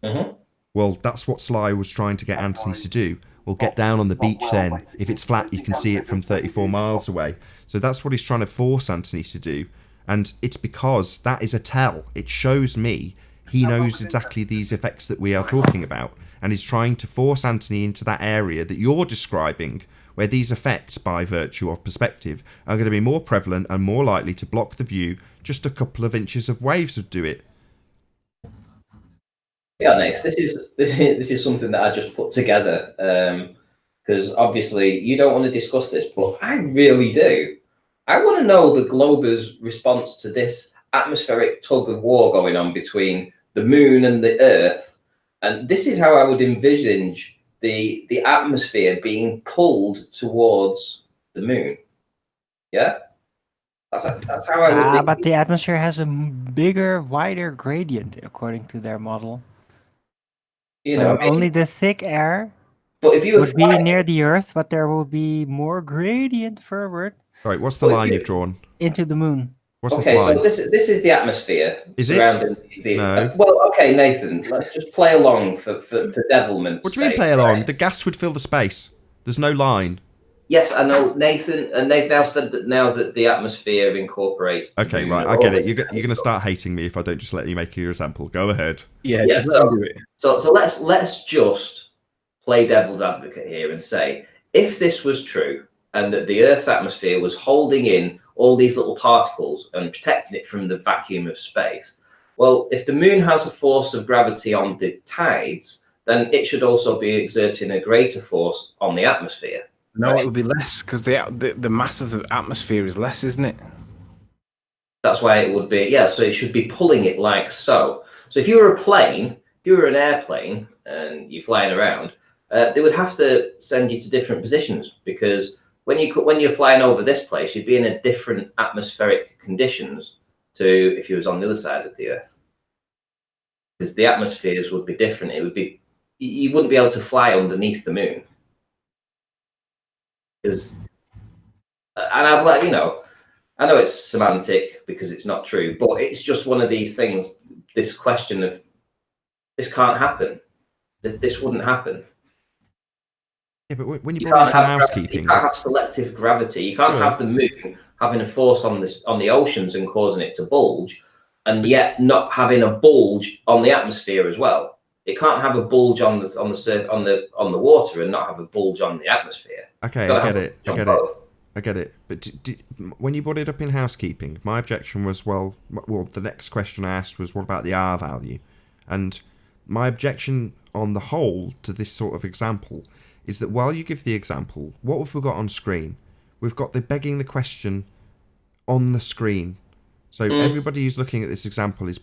Mm-hmm. Well, that's what Sly was trying to get Anthony to do. Well, get down on the beach then. If it's flat, you can see it from 34 miles away. So that's what he's trying to force Anthony to do. And it's because that is a tell. It shows me he knows exactly these effects that we are talking about. And he's trying to force Anthony into that area that you're describing, where these effects, by virtue of perspective, are going to be more prevalent and more likely to block the view. Just a couple of inches of waves would do it. Yeah, Nath, this is something that I just put together because obviously you don't want to discuss this, but I really do. I want to know the Glober's response to this atmospheric tug of war going on between the moon and the Earth, and this is how I would envisage the atmosphere being pulled towards the moon. Yeah. That's how I would. But the atmosphere has a bigger, wider gradient according to their model. You know, only the thick air but if you would be near the Earth, but there will be more gradient forward. Right, what's the line you've drawn? Into the moon. What's this line? So this is the atmosphere. Is it? Surrounding the No. Well, okay, Nathan, let's just play along for devilment's What do you mean sake, play along? right? The gas would fill the space. There's no line. Yes, I know, Nathan, and they've now said that the atmosphere incorporates. Okay, right, I get it. You're going to start hating me if I don't just let you make your example. Go ahead. Yeah. So let's just play devil's advocate here and say, if this was true and that the Earth's atmosphere was holding in all these little particles and protecting it from the vacuum of space, well, if the moon has a force of gravity on the tides, then it should also be exerting a greater force on the atmosphere. No, right? it would be less because the mass of the atmosphere is less, isn't it? That's why it would be, yeah, so it should be pulling it like so. So if you were a plane, if you were an airplane and you're flying around, they would have to send you to different positions because when you're flying over this place, you'd be in a different atmospheric conditions to if you was on the other side of the Earth. Because the atmospheres would be different. It would be, you wouldn't be able to fly underneath the moon. Because, and I've let you know, I know it's semantic because it's not true, but it's just one of these things. This question of this can't happen. This wouldn't happen. Yeah, but when You you're can't have housekeeping, you can't have selective gravity. You can't have the moon having a force on the oceans and causing it to bulge, and yet not having a bulge on the atmosphere as well. It can't have a bulge on the water and not have a bulge on the atmosphere. Okay, I get it. But when you brought it up in housekeeping, my objection was, well, the next question I asked was, what about the R value? And my objection on the whole to this sort of example is that while you give the example, what have we got on screen? We've got the begging the question on the screen. So everybody who's looking at this example is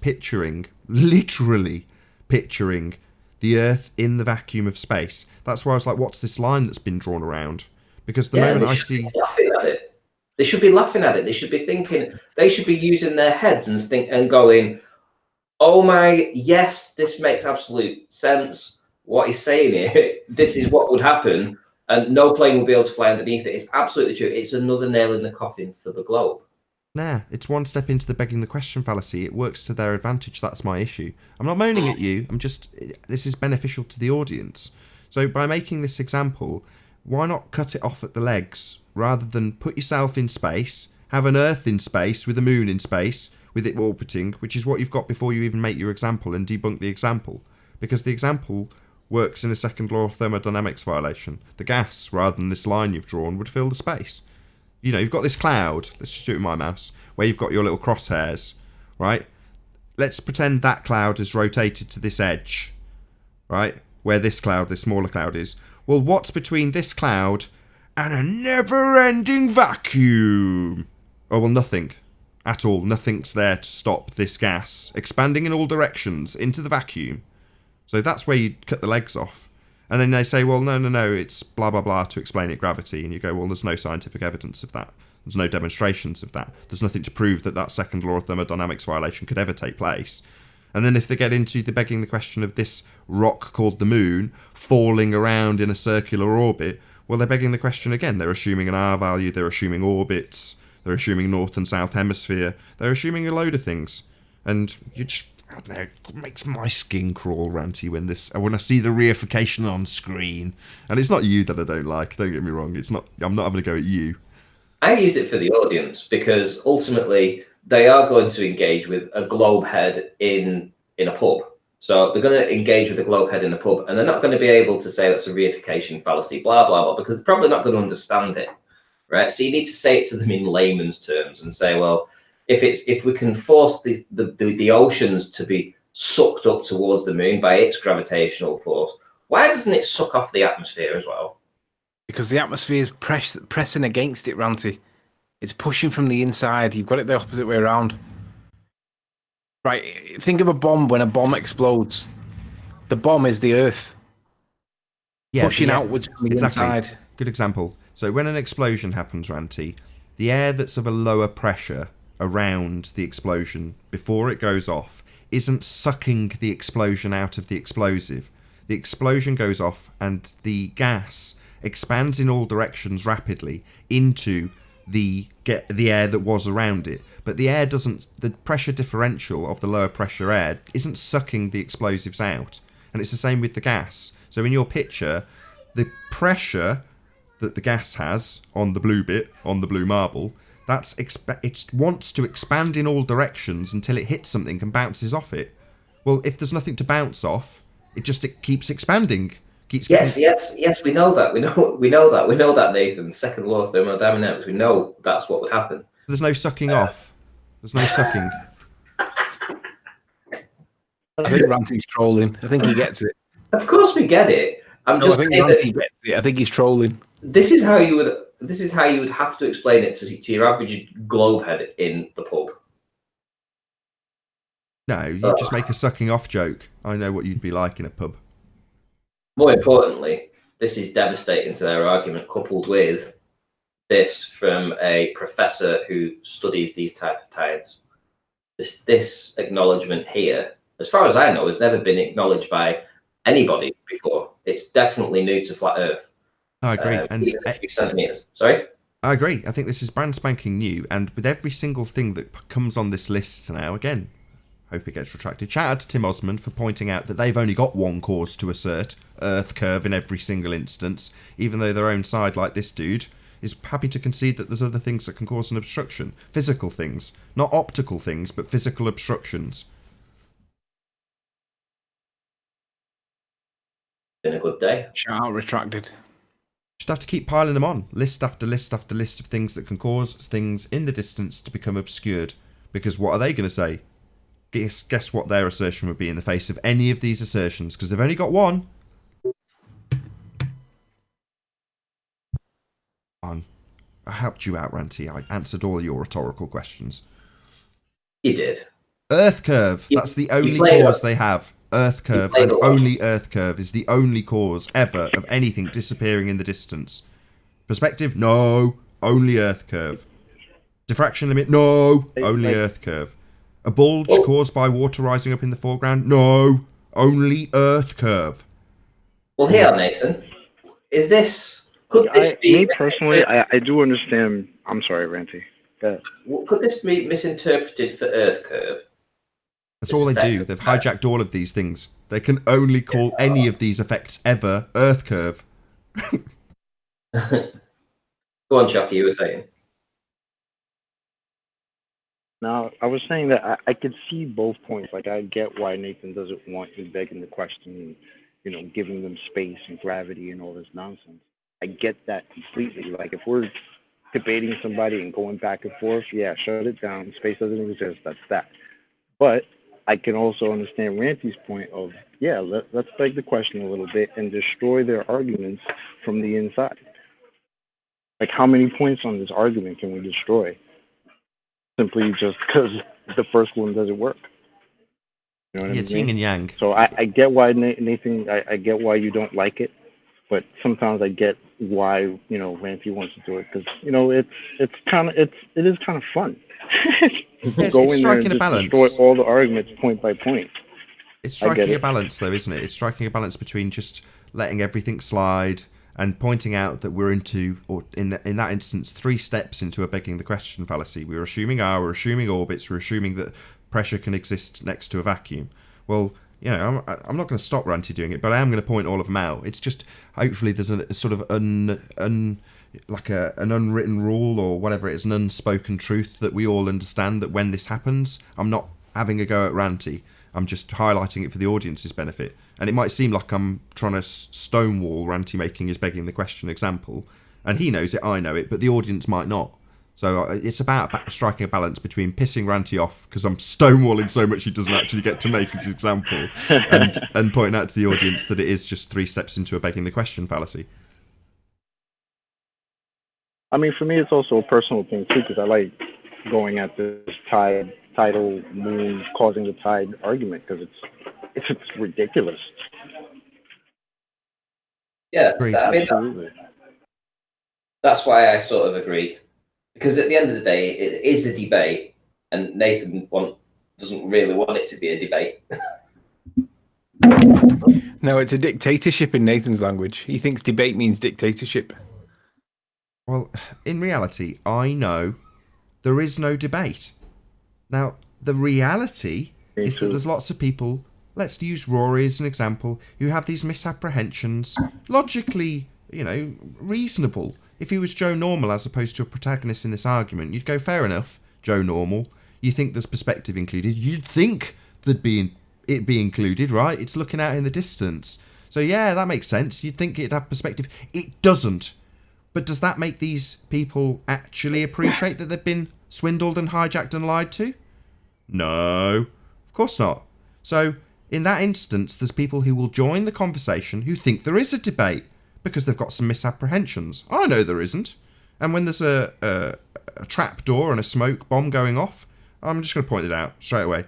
literally picturing the Earth in the vacuum of space. That's why I was like, what's this line that's been drawn around? Because the moment I see... They should be laughing at it. They should be thinking, they should be using their heads and going, oh my, yes, this makes absolute sense. What he's saying here, this is what would happen, and no plane will be able to fly underneath it. It's absolutely true. It's another nail in the coffin for the globe. Nah, it's one step into the begging the question fallacy. It works to their advantage. That's my issue. I'm not moaning at you. This is beneficial to the audience. So by making this example, why not cut it off at the legs rather than put yourself in space, have an Earth in space with a moon in space, with it orbiting, which is what you've got before you even make your example, and debunk the example. Because the example works in a second law of thermodynamics violation. The gas, rather than this line you've drawn, would fill the space. You know, you've got this cloud, let's just do it with my mouse, where you've got your little crosshairs, right? Let's pretend that cloud is rotated to this edge, right? Where this cloud, this smaller cloud is. Well, what's between this cloud and a never-ending vacuum? Oh, well, nothing. At all. Nothing's there to stop this gas expanding in all directions into the vacuum. So that's where you cut the legs off. And then they say, well, no, it's blah, blah, blah to explain it gravity. And you go, well, there's no scientific evidence of that. There's no demonstrations of that. There's nothing to prove that that second law of thermodynamics violation could ever take place. And then if they get into the begging the question of this rock called the moon falling around in a circular orbit, well, they're begging the question again. They're assuming an R value. They're assuming orbits. They're assuming north and south hemisphere. They're assuming a load of things. And you just... I don't know, it makes my skin crawl, Ranty, when I see the reification on screen. And it's not you that I don't like, don't get me wrong. I'm not having a go at you. I use it for the audience because ultimately they are going to engage with a globe head in a pub. So they're going to engage with a globe head in a pub, and they're not going to be able to say that's a reification fallacy, blah, blah, blah, because they're probably not going to understand it, right? So you need to say it to them in layman's terms and say, well, if we can force the oceans to be sucked up towards the moon by its gravitational force, why doesn't it suck off the atmosphere as well? Because the atmosphere is pressing against it, Ranty. It's pushing from the inside. You've got it the opposite way around. Right, think of a bomb when a bomb explodes. The bomb is the Earth. Pushing outwards from the inside. Good example. So when an explosion happens, Ranty, the air that's of a lower pressure around the explosion before it goes off isn't sucking the explosion out of the explosive. The explosion goes off and the gas expands in all directions rapidly into the air that was around it. But the pressure differential of the lower pressure air isn't sucking the explosives out. And it's the same with the gas. So in your picture, the pressure that the gas has on the blue bit, on the blue marble, it wants to expand in all directions until it hits something and bounces off it. Well, if there's nothing to bounce off, it keeps expanding. Yes, we know that. We know that, Nathan. Second law of thermodynamics. We know that's what would happen. There's no sucking off. There's no sucking. I think Ranty's trolling. I think he gets it. Of course we get it. I think Ranty gets it. I think he's trolling. This is how you would have to explain it to your average globe head in the pub. No, you just make a sucking off joke. I know what you'd be like in a pub. More importantly, this is devastating to their argument, coupled with this from a professor who studies these type of tides. This acknowledgement here, as far as I know, has never been acknowledged by anybody before. It's definitely new to flat Earth. I agree. And a few centimeters. Sorry? I agree. I think this is brand spanking new, and with every single thing that comes on this list now, again, hope it gets retracted. Shout out to Tim Osmond for pointing out that they've only got one cause to assert, Earth curve in every single instance, even though their own side, like this dude, is happy to concede that there's other things that can cause an obstruction. Physical things. Not optical things, but physical obstructions. good day. Shout out retracted. Just have to keep piling them on. List after list after list of things that can cause things in the distance to become obscured. Because what are they going to say? Guess what their assertion would be in the face of any of these assertions, because they've only got one. I helped you out, Ranty. I answered all your rhetorical questions. You did. Earth curve. That's the only cause they have. Earth curve, and only Earth curve is the only cause ever of anything disappearing in the distance. Perspective? No. Only Earth curve. Diffraction limit? No. Only Earth curve. A bulge caused by water rising up in the foreground? No. Only Earth curve. Well, here, Nathan. Is this... Could this be... Me personally, I do understand... I'm sorry, Ranty. Go ahead. Could this be misinterpreted for Earth curve? That's all they do. They've hijacked all of these things. They can only call any of these effects ever Earth curve. Go on, Chucky, you were saying. Now, I was saying that I could see both points. Like, I get why Nathan doesn't want you begging the question, you know, giving them space and gravity and all this nonsense. I get that completely. Like, if we're debating somebody and going back and forth, yeah, shut it down. Space doesn't exist. That's that. But I can also understand Ranty's point of, yeah, let's beg the question a little bit and destroy their arguments from the inside. Like, how many points on this argument can we destroy? Simply just because the first one doesn't work. You know what I mean? It's yin and yang. So I get why Nathan, I get why you don't like it, but sometimes I get why, you know, Ranty wants to do it, because, you know, it is kind of fun. Go it's in there and striking a just balance. destroy all the arguments point by point. It's striking a balance, though, isn't it? It's striking a balance between just letting everything slide and pointing out that we're into, or in that instance, 3 steps into a begging the question fallacy. We're assuming R, we're assuming orbits, we're assuming that pressure can exist next to a vacuum. Well, you know, I'm not going to stop Ranty doing it, but I am going to point all of them out. It's just, hopefully there's a sort of an unwritten rule, or whatever it is, an unspoken truth that we all understand, that when this happens, I'm not having a go at Ranty. I'm just highlighting it for the audience's benefit. And it might seem like I'm trying to stonewall Ranty making his begging the question example. And he knows it, I know it, but the audience might not. So it's about striking a balance between pissing Ranty off because I'm stonewalling so much he doesn't actually get to make his example, and pointing out to the audience that it is just 3 steps into a begging the question fallacy. I mean, for me, it's also a personal thing too, because I like going at this tidal moon causing the tide argument, because it's ridiculous. Yeah, that's why I sort of agree. Because at the end of the day, it is a debate, and Nathan doesn't really want it to be a debate. No, it's a dictatorship in Nathan's language. He thinks debate means dictatorship. Well, in reality, I know there is no debate. Now, the reality is that there's lots of people, let's use Rory as an example, who have these misapprehensions, logically, you know, reasonable. If he was Joe Normal as opposed to a protagonist in this argument, you'd go, fair enough, Joe Normal. You think there's perspective included. You'd think there'd be it be included, right? It's looking out in the distance. So yeah, that makes sense. You'd think it'd have perspective. It doesn't. But does that make these people actually appreciate that they've been swindled and hijacked and lied to? No, of course not. So in that instance, there's people who will join the conversation who think there is a debate, because they've got some misapprehensions. I know there isn't. And when there's a trap door and a smoke bomb going off, I'm just going to point it out straight away.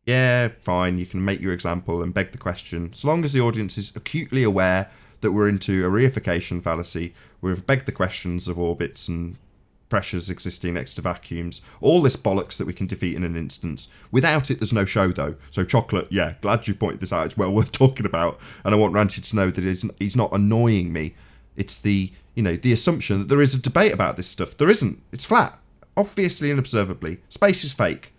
Yeah, fine, you can make your example and beg the question. So long as the audience is acutely aware that we're into a reification fallacy, we've begged the questions of orbits and pressures existing next to vacuums, all this bollocks that we can defeat in an instance. Without it, there's no show, though. So Chocolate, yeah, glad you pointed this out. It's well worth talking about, and I want Ranty to know that he's not annoying me. It's the assumption that there is a debate about this stuff. There isn't. It's flat, obviously and observably. Space is fake.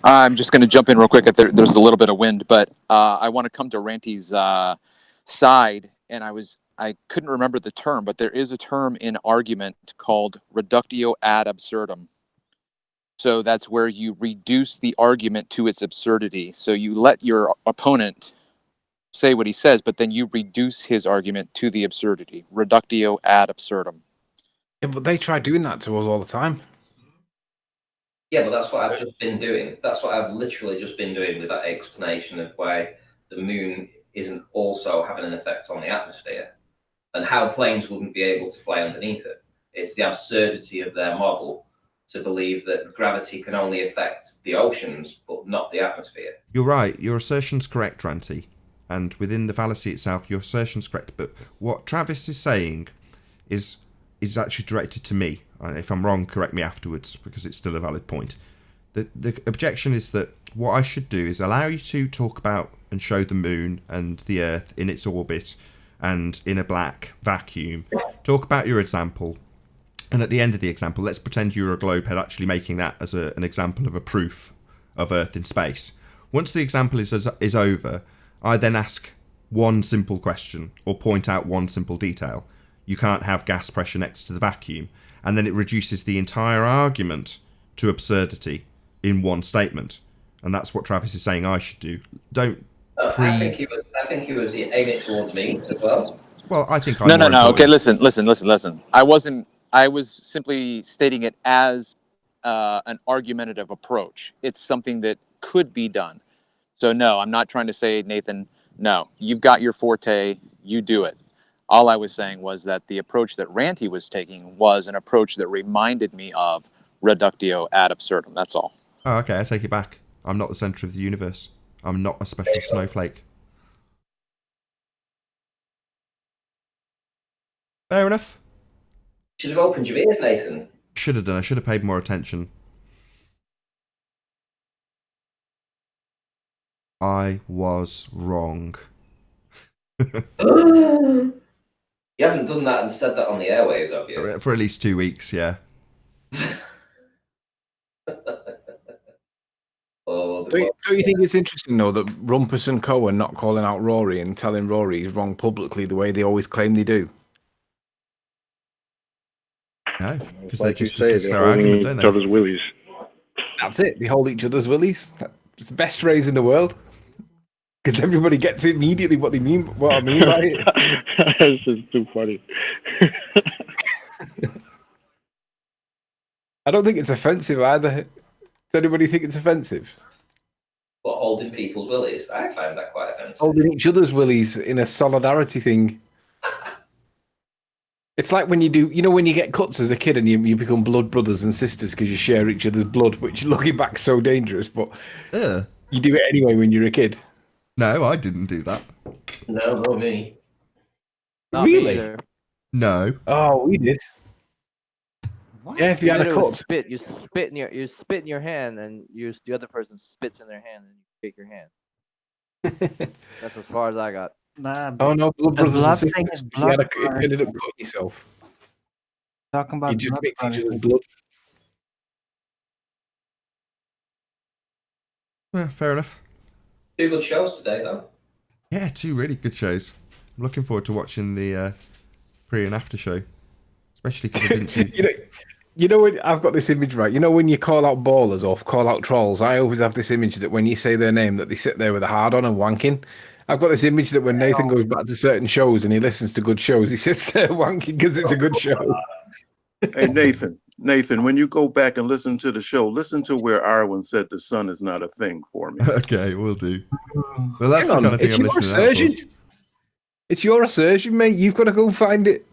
I'm just going to jump in real quick. There's a little bit of wind, but I want to come to Ranty's side, and I couldn't remember the term, but there is a term in argument called reductio ad absurdum. So that's where you reduce the argument to its absurdity. So you let your opponent say what he says, but then you reduce his argument to the absurdity. Reductio ad absurdum. Yeah, but they try doing that to us all the time. Yeah, but that's what I've just been doing. That's what I've literally just been doing with that explanation of why the moon isn't also having an effect on the atmosphere and how planes wouldn't be able to fly underneath it. It's the absurdity of their model to believe that gravity can only affect the oceans, but not the atmosphere. You're right. Your assertion's correct, Ranty. And within the fallacy itself, your assertion's correct. But what Travis is saying is actually directed to me. If I'm wrong, correct me afterwards, because it's still a valid point. The objection is that what I should do is allow you to talk about and show the moon and the Earth in its orbit and in a black vacuum. Talk about your example. And at the end of the example, let's pretend you're a globehead actually making that as an example of a proof of Earth in space. Once the example is over, I then ask one simple question or point out one simple detail. You can't have gas pressure next to the vacuum. And then it reduces the entire argument to absurdity in one statement. And that's what Travis is saying I should do. Don't I think he was aiming it towards me as well. Well, I think No. Okay, listen. I was simply stating it as an argumentative approach. It's something that could be done. So no, I'm not trying to say, Nathan, no, you've got your forte, you do it. All I was saying was that the approach that Ranty was taking was an approach that reminded me of reductio ad absurdum. That's all. Oh, okay, I take it back. I'm not the centre of the universe. I'm not a special snowflake. Fair enough. Should have opened your ears, Nathan. Should have done. I should have paid more attention. I was wrong. You haven't done that and said that on the airwaves, have you? For at least 2 weeks, yeah. Don't you think it's interesting, though, that Rumpus and Co. are not calling out Rory and telling Rory he's wrong publicly the way they always claim they do? No, because Like they you just say, assist they're their holding argument, don't each they? other's willies. That's it. They hold each other's willies. It's the best phrase in the world. Because everybody gets immediately what I mean by it. That's just too funny. I don't think it's offensive either. Does anybody think it's offensive? What, holding people's willies? I find that quite offensive. Holding each other's willies in a solidarity thing. It's like when you do, when you get cuts as a kid and you become blood brothers and sisters because you share each other's blood, which looking back so dangerous, but you do it anyway when you're a kid. No, I didn't do that. No, not me. Not me Really? either. No. Oh, we did. What? Yeah, if you had a did it was cut. spit. You spit in your hand, and the other person spits in their hand, and you shake your hand. That's as far as I got. Nah, Oh no, blood the brothers blood and sisters. thing is You blood. ended up cutting yourself. Talking about You just blood mix each brothers. other's blood. Yeah, fair enough. 2 good shows today, though. Yeah, 2 really good shows. I'm looking forward to watching the pre and after show, especially because I didn't see. You know when I've got this image right. You know when you call out ballers or call out trolls, I always have this image that when you say their name, that they sit there with a hard on and wanking. I've got this image that when Nathan goes back to certain shows and he listens to good shows, he sits there wanking because it's a good show. Hey, Nathan, when you go back and listen to the show, listen to where Arwen said the sun is not a thing for me. Okay, we'll do. Well, that's Hang the on, kind of thing it's I'm your listening out assertion. It's your assertion, mate. You've got to go find it.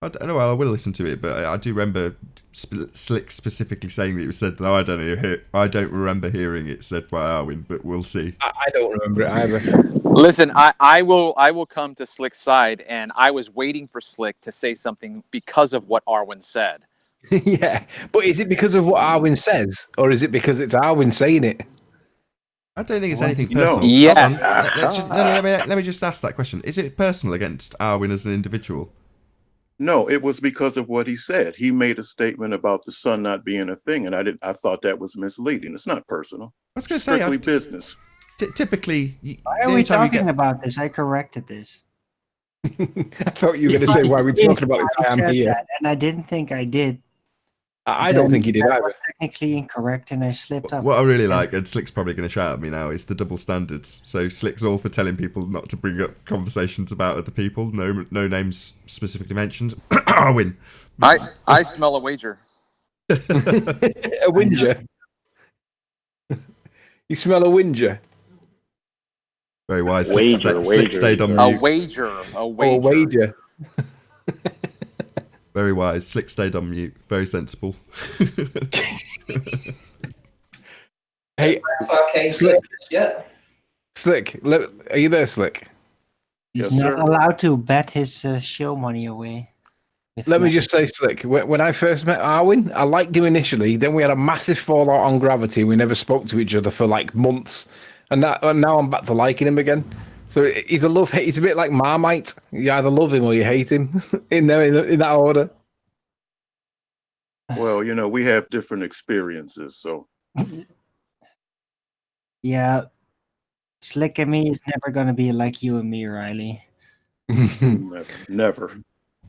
for. I don't know. Well, I will listen to it, but I do remember Slick specifically saying that it was said. No, I don't remember hearing it said by Arwen, but we'll see. I don't remember it either. Listen, I will come to Slick's side, and I was waiting for Slick to say something because of what Arwen said. Yeah, but is it because of what Arwen says, or is it because it's Arwen saying it? I don't think it's anything personal. Yes. Let me just ask that question. Is it personal against Arwen as an individual? No, it was because of what he said. He made a statement about the sun not being a thing, and I thought that was misleading. It's not personal. I was going to say, strictly business. Typically, Why are we talking about this? I corrected this. I thought you were going to say why we're talking about it. I am said here. that, and I didn't think I did. I don't think he did That either. was technically incorrect, and I slipped up. What I really like, and Slick's probably going to shout at me now, is the double standards. So Slick's all for telling people not to bring up conversations about other people. No names specifically mentioned. I win. I smell a wager. A whinger. You smell a whinger. Very wise. Wager, Slick stayed on A mute. wager. A wager. Oh, a wager. Very wise. Slick stayed on mute. Very sensible. Hey, Slick. Slick, are you there, Slick? He's Yes, not sir. allowed to bet his show money away. with Let me Flash. just say, Slick, when I first met Arwin, I liked him initially. Then we had a massive fallout on Gravity. We never spoke to each other for like months. And now I'm back to liking him again. So he's a love hate. He's a bit like Marmite. You either love him or you hate him in that order. Well, we have different experiences, so Yeah, Slick and me is never gonna be like you and me, Riley. never.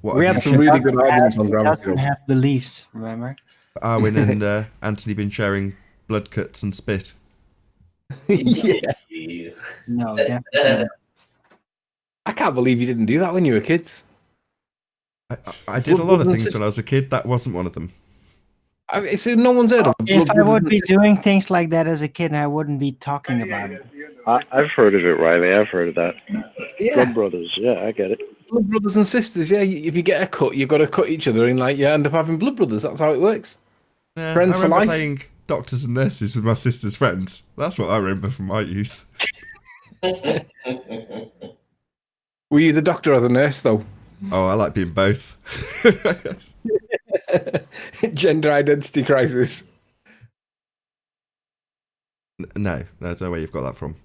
What, We have had you- some really good arguments on He Gravity. doesn't have beliefs, remember? Arwin and Anthony been sharing blood cuts and spit. Yeah. No, definitely not. I can't believe you didn't do that when you were kids. I did a lot of things when I was a kid. That wasn't one of them. I mean, so no one's heard of them. If I would be doing things like that as a kid, I wouldn't be talking about it. I've heard of it, Riley. I've heard of that. Yeah. Blood brothers. Yeah, I get it. Blood brothers and sisters. Yeah, if you get a cut, you've got to cut each other, and like you end up having blood brothers. That's how it works. Yeah, Friends I for remember life. playing doctors and nurses with my sister's friends. That's what I remember from my youth. Were you the doctor or the nurse, though? Oh, I like being both. Gender identity crisis. No, there's no way you've got that from.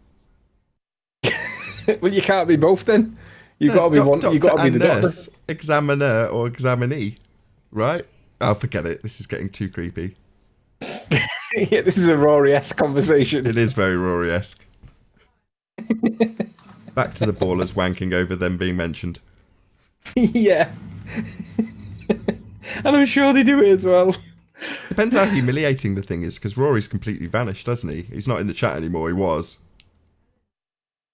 Well, you can't be both then. You've got to be one. You've got to be the doctor. nurse, examiner or examinee, right? Oh, forget it. This is getting too creepy. Yeah, this is a Rory-esque conversation. It is very Rory-esque. Back to the ballers wanking over them being mentioned. Yeah. And I'm sure they do it as well. Depends how humiliating the thing is, because Rory's completely vanished, doesn't he? He's not in the chat anymore. He was.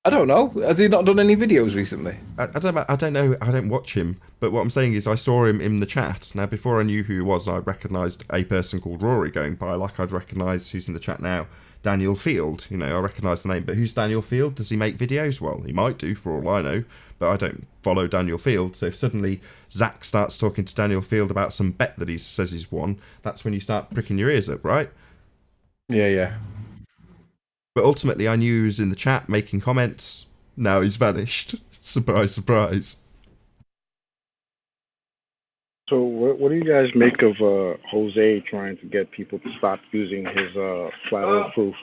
I don't know. Has he not done any videos recently? I don't know. I don't watch him. But what I'm saying is I saw him in the chat. Now, before I knew who he was, I recognised a person called Rory going by, like I'd recognise who's in the chat now. Daniel Field. I recognise the name. But who's Daniel Field? Does he make videos? Well, he might do, for all I know. But I don't follow Daniel Field. So if suddenly Zach starts talking to Daniel Field about some bet that he says he's won, that's when you start pricking your ears up, right? Yeah. But ultimately, I knew he was in the chat making comments. Now he's vanished. Surprise, surprise. So, what do you guys make of Jose trying to get people to stop using his flat earth proof?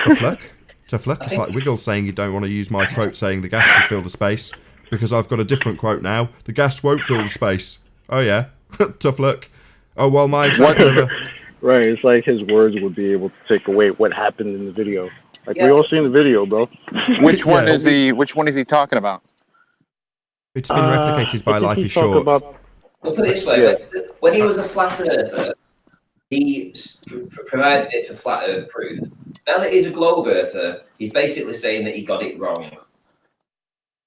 Tough luck. Tough luck. It's like Wiggle saying you don't want to use my quote saying the gas will fill the space, because I've got a different quote now. The gas won't fill the space. Oh, yeah. Tough luck. Oh, well, my example of Right, it's like his words would be able to take away what happened in the video. Like, we all seen the video, bro. Which one is he? Which one is he talking about? It's been replicated by Life is Short. We'll put it this way: when he was a flat earther, he provided it for flat earth proof. Now that he's a globe earther, he's basically saying that he got it wrong.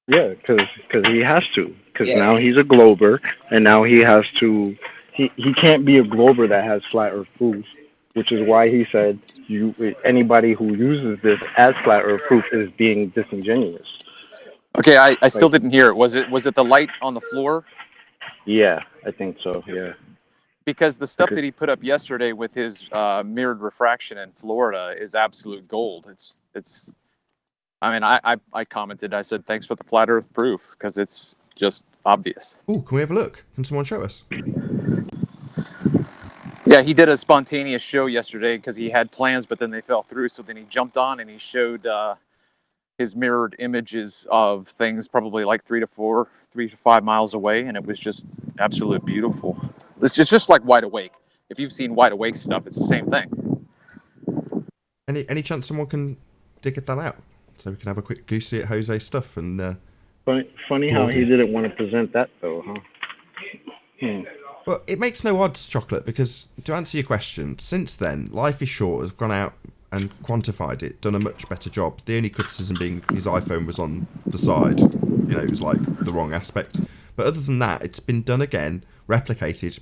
Yeah, because he has to. Because now he's a glober, and now he has to. He can't be a glober that has flat earth proof, which is why he said anybody who uses this as flat earth proof is being disingenuous. Okay, I still didn't hear it. Was it the light on the floor? Yeah, I think so. Yeah. Because the stuff that he put up yesterday with his mirrored refraction in Florida is absolute gold. It's. I mean, I commented. I said thanks for the flat Earth proof because it's just obvious. Ooh, can we have a look? Can someone show us? Yeah, he did a spontaneous show yesterday because he had plans, but then they fell through. So then he jumped on and he showed his mirrored images of things probably like 3 to 5 miles away, and it was just absolute beautiful. It's just like Wide Awake. If you've seen Wide Awake stuff, it's the same thing. Any chance someone can dig that out so we can have a quick goosey at Jose's stuff and. Funny how he didn't want to present that though, huh? Well, it makes no odds, Chocolate, because to answer your question, since then, Life is Short has gone out and quantified it, done a much better job. The only criticism being his iPhone was on the side. It was like the wrong aspect. But other than that, it's been done again, replicated,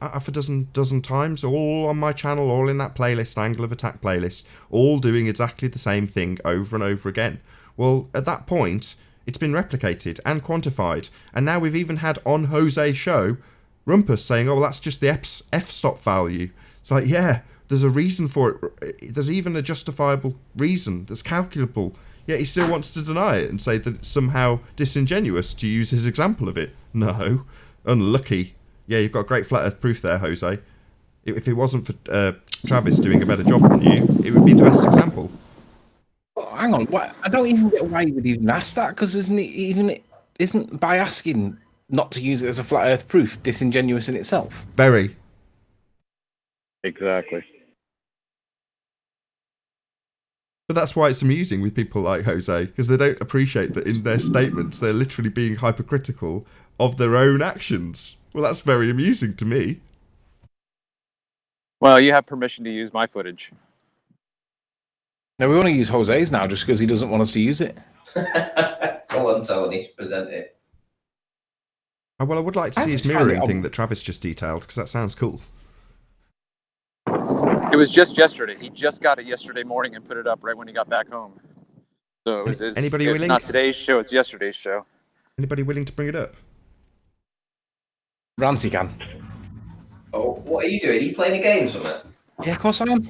half a dozen times, all on my channel, all in that playlist, Angle of Attack playlist, all doing exactly the same thing over and over again. Well, at that point, it's been replicated and quantified, and now we've even had on Jose's show, Rumpus saying, oh, well, that's just the f-stop value. It's like, yeah, there's a reason for it. There's even a justifiable reason that's calculable. Yet he still wants to deny it and say that it's somehow disingenuous to use his example of it. No. Unlucky. Yeah, you've got great flat earth proof there, Jose. If it wasn't for Travis doing a better job than you, it would be the best example. Oh, hang on, what? I don't even get why you would even ask that, because isn't by asking not to use it as a flat earth proof disingenuous in itself? Very. Exactly. But that's why it's amusing with people like Jose, because they don't appreciate that in their statements they're literally being hypercritical of their own actions. Well, that's very amusing to me. Well, you have permission to use my footage. No, we want to use Jose's now just because he doesn't want us to use it. Go on, Tony, present it. Oh, well, I would like to see his mirroring thing that Travis just detailed, because that sounds cool. It was just yesterday. He just got it yesterday morning and put it up right when he got back home. So it was it's not today's show, it's yesterday's show. Anybody willing to bring it up? Rancy can. Oh, what are you doing? Are you playing a game or something? Yeah, of course I am.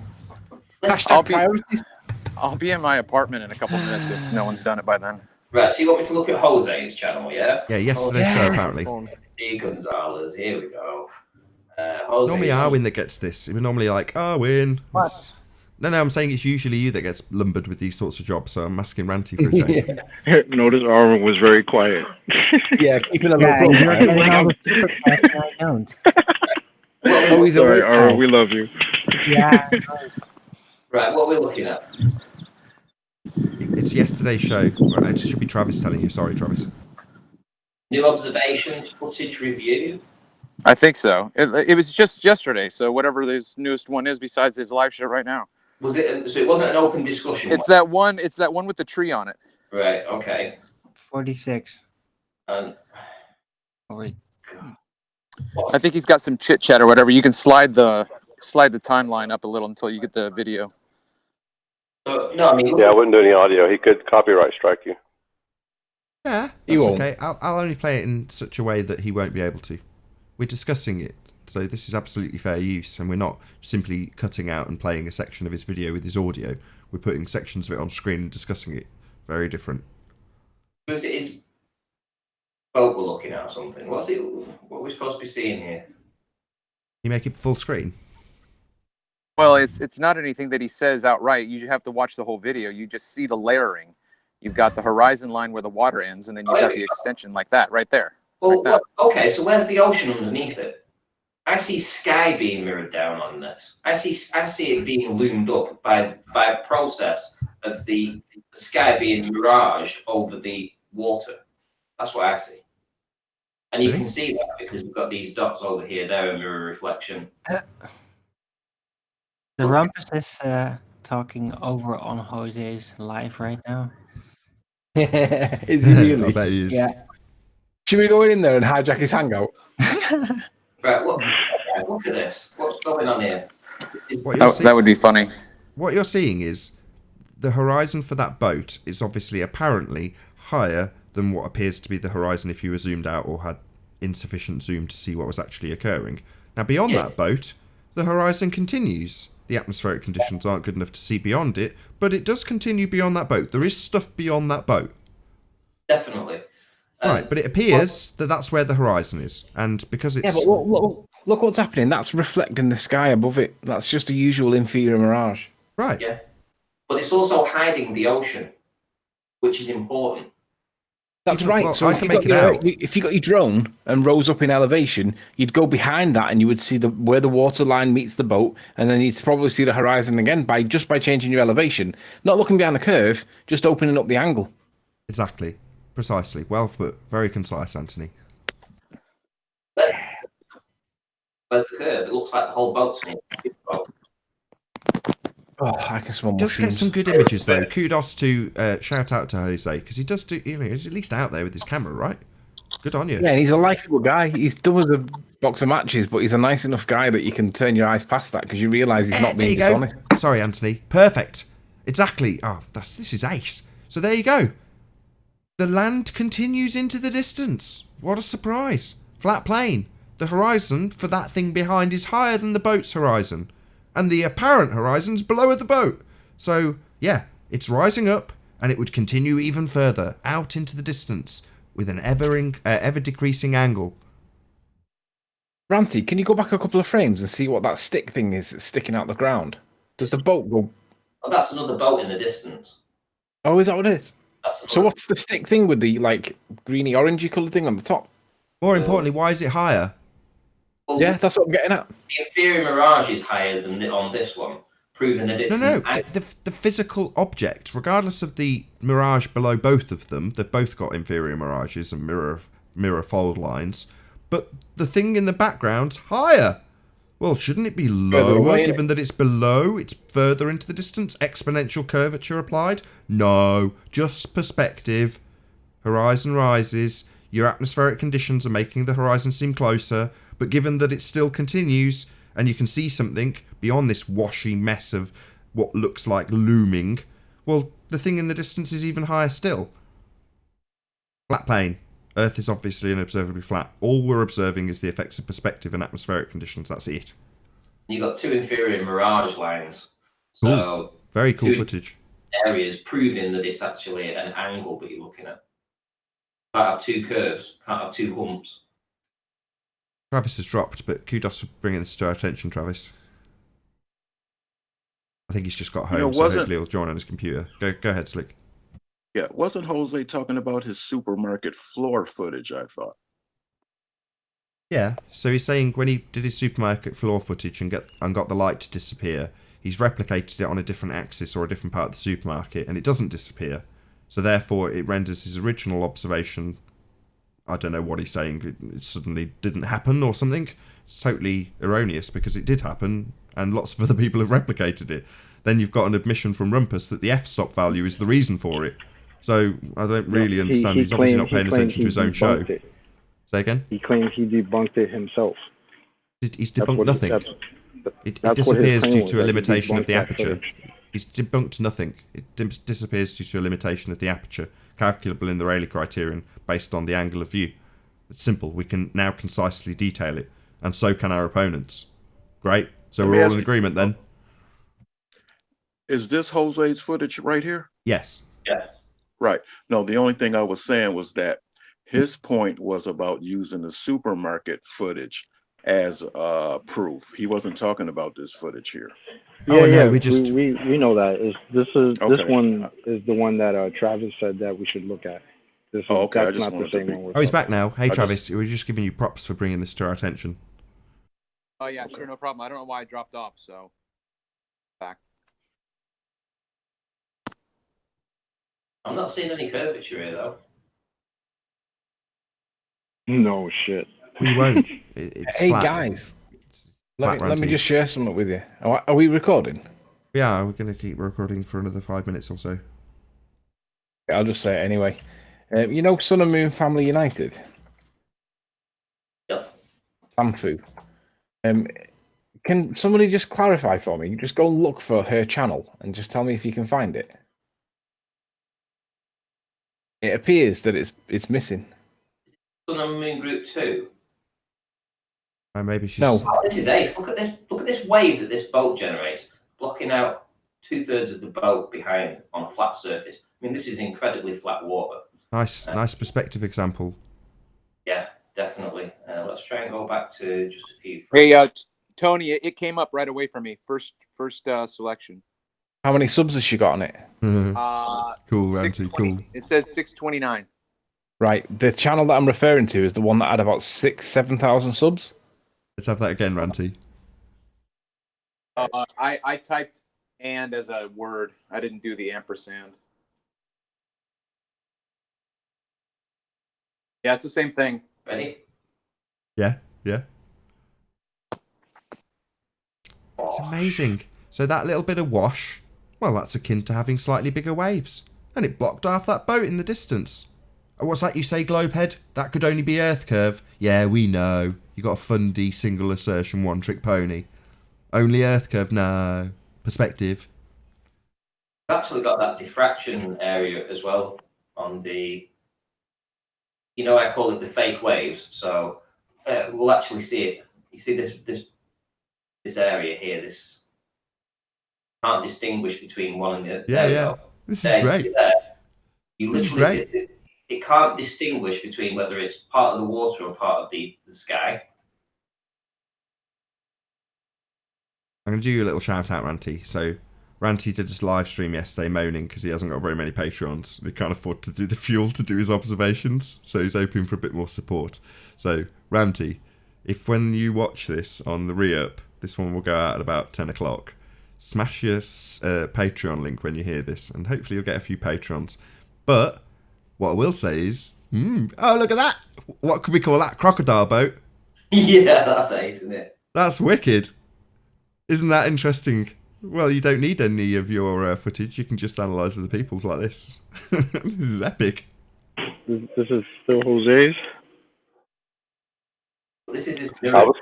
I'll be in my apartment in a couple minutes if no one's done it by then. Right, so you want me to look at Jose's channel, yeah? Yeah, yesterday's show, apparently. D. Gonzalez, here we go. Normally Arwin that gets this. We're normally like, Arwin. No, I'm saying it's usually you that gets lumbered with these sorts of jobs, so I'm asking Ranty for a change. Notice Arwin was very quiet. Yeah, keeping a Yeah, low you're profile. getting all the super chats and I don't. Oh, he's sorry, Arwin, we love you. Yeah. Right, what are we looking at? It's yesterday's show. Right, it should be Travis telling you. Sorry, Travis. New observations, footage review. I think so. It was just yesterday, so whatever his newest one is besides his live show right now. Was it? So it wasn't an open discussion. It's that one. It's that one with the tree on it. Right. Okay. 46. And I think he's got some chit chat or whatever. You can slide the timeline up a little until you get the video. No, I mean. Yeah, I wouldn't do any audio. He could copyright strike you. Yeah, that's okay. I'll only play it in such a way that he won't be able to. We're discussing it, so this is absolutely fair use, and we're not simply cutting out and playing a section of his video with his audio. We're putting sections of it on screen and discussing it. Very different. Because it is boat we're looking at or something. What are we supposed to be seeing here? You make it full screen? Well, it's not anything that he says outright. You have to watch the whole video. You just see the layering. You've got the horizon line where the water ends, and then you've got the extension like that, right there. Well, like okay, so where's the ocean underneath it? I see sky being mirrored down on this. I see it being loomed up by a process of the sky being miraged over the water. That's what I see. And you can see that because we've got these dots over here. They're a mirror reflection. The Rumpus is talking over on Jose's live right now. Is he really? I bet he is. Yeah. Should we go in there and hijack his hangout? Right, look at this. What's going on here? That would be funny. What you're seeing is the horizon for that boat is obviously apparently higher than what appears to be the horizon if you were zoomed out or had insufficient zoom to see what was actually occurring. Now, beyond that boat, the horizon continues. The atmospheric conditions aren't good enough to see beyond it, but it does continue beyond that boat. There is stuff beyond that boat. Definitely. Right, but it appears that that's where the horizon is, and because it's... Yeah, but look what's happening. That's reflecting the sky above it. That's just a usual inferior mirage. Right. Yeah. But it's also hiding the ocean, which is important. That's right. Well, so I if can you, make got it your, if you got your drone and rose up in elevation, you'd go behind that and you would see where the water line meets the boat, and then you'd probably see the horizon again by changing your elevation. Not looking behind the curve, just opening up the angle. Exactly. Precisely. Well put. Very concise, Anthony. Where's the curve? It looks like the whole boat's an inch. Oh, I can smell Just get mushrooms. some good images though. Kudos to shout out to Jose because he does do. He's at least out there with his camera, right? Good on you. Yeah, and he's a likable guy. He's done with a box of matches, but he's a nice enough guy that you can turn your eyes past that because you realise he's not There being you go. dishonest. Sorry, Anthony. Perfect. Exactly. Oh, this is ace. So there you go. The land continues into the distance. What a surprise. Flat plane. The horizon for that thing behind is higher than the boat's horizon. And the apparent horizon's below the boat. So, yeah, it's rising up and it would continue even further out into the distance with an ever decreasing angle. Ranty, can you go back a couple of frames and see what that stick thing is that's sticking out the ground? Does the boat go... Oh, that's another boat in the distance. Oh, is that what it is? That's So what's the stick thing with the, like, greeny orangey coloured thing on the top? More importantly, why is it higher? Well, Yeah, that's what I'm getting at. The inferior mirage is higher than on this one, proving that it's No. The physical object, regardless of the mirage below both of them, they've both got inferior mirages and mirror fold lines. But the thing in the background's higher. Well, shouldn't it be lower, given that it's below, it's further into the distance, exponential curvature applied? No, just perspective. Horizon rises, your atmospheric conditions are making the horizon seem closer, but given that it still continues, and you can see something beyond this washy mess of what looks like looming, well, the thing in the distance is even higher still. Flat plane. Earth is obviously unobservably flat. All we're observing is the effects of perspective and atmospheric conditions. That's it. You've got two inferior mirage lines. So Cool. Very cool two footage. areas proving that it's actually an angle that you're looking at. Can't have two curves, can't have two humps. Travis has dropped, but kudos for bringing this to our attention, Travis. I think he's just got home, so hopefully he'll join on his computer. Go ahead, Slick. Yeah, wasn't Jose talking about his supermarket floor footage, I thought? Yeah, so he's saying when he did his supermarket floor footage and got the light to disappear, he's replicated it on a different axis or a different part of the supermarket, and it doesn't disappear. So therefore, it renders his original observation, I don't know what he's saying, it suddenly didn't happen or something. It's totally erroneous because it did happen, and lots of other people have replicated it. Then you've got an admission from Rumpus that the f-stop value is the reason for it. So I don't really understand. He's obviously not paying attention to his own show. Say again? He claims he debunked it himself. He's debunked nothing. It disappears due to a limitation of the aperture. He's debunked nothing. It disappears due to a limitation of the aperture, calculable in the Rayleigh criterion based on the angle of view. It's simple. We can now concisely detail it, and so can our opponents. Great. So we're all in agreement then? Is this Jose's footage right here? Yes. Yeah. Right. No, the only thing I was saying was that his point was about using the supermarket footage as proof. He wasn't talking about this footage here. Yeah, we just we know that. This Okay. one is the one that Travis said that we should look at. This is, okay. I that's just not the wanted to same be- one. we're Oh, he's talking back now. Hey, I Travis, we were just giving you props for bringing this to our attention. Oh yeah, sure, no problem. I don't know why I dropped off, so back. I'm not seeing any curvature here, though. No shit. We won't. It's Hey flat. guys, Flat let me ranty. just share something with you. Are we recording? Yeah, we're going to keep recording for another 5 minutes or so. I'll just say it anyway. You know Sun and Moon Family United? Yes. Samfu. Can somebody just clarify for me? Just go and look for her channel and just tell me if you can find it. It appears that it's missing. Sun and Moon Group 2. Maybe she's... No. Oh, this is ace. Look at this. Look at this wave that this boat generates, blocking out 2/3 of the boat behind on a flat surface. I mean, this is incredibly flat water. Nice perspective example. Yeah, definitely. Let's try and go back to just a few. Hey, Tony, it came up right away for me. First selection. How many subs has she got on it? Cool, Ranty, cool. It says 629. Right. The channel that I'm referring to is the one that had about 7,000 subs. Let's have that again, Ranty. I typed "and" as a word. I didn't do the ampersand. Yeah, it's the same thing. Ready? Yeah. It's amazing. So that little bit of wash, well, that's akin to having slightly bigger waves. And it blocked off that boat in the distance. What's that you say, Globehead? That could only be Earth curve. Yeah, we know. You got a fundy single assertion one-trick pony. Only Earth curve? No. Perspective. We've actually got that diffraction area as well on the, you know, I call it the fake waves. So we'll actually see it. You see this area here. This can't distinguish between one and the other. Yeah. This is great. You literally, it can't distinguish between whether it's part of the water or part of the sky. I'm going to do you a little shout out, Ranty. So, Ranty did his live stream yesterday moaning because he hasn't got very many Patreons. He can't afford to do the fuel to do his observations. So, he's hoping for a bit more support. So, Ranty, if when you watch this on the re-up, this one will go out at about 10 o'clock, smash your Patreon link when you hear this, and hopefully you'll get a few Patrons. But what I will say is, oh, look at that! What could we call that? Crocodile boat? Yeah, that's ace, isn't it? That's wicked. Isn't that interesting? Well, you don't need any of your footage. You can just analyse other people's like this. This is epic. This is still Jose's. This is his I was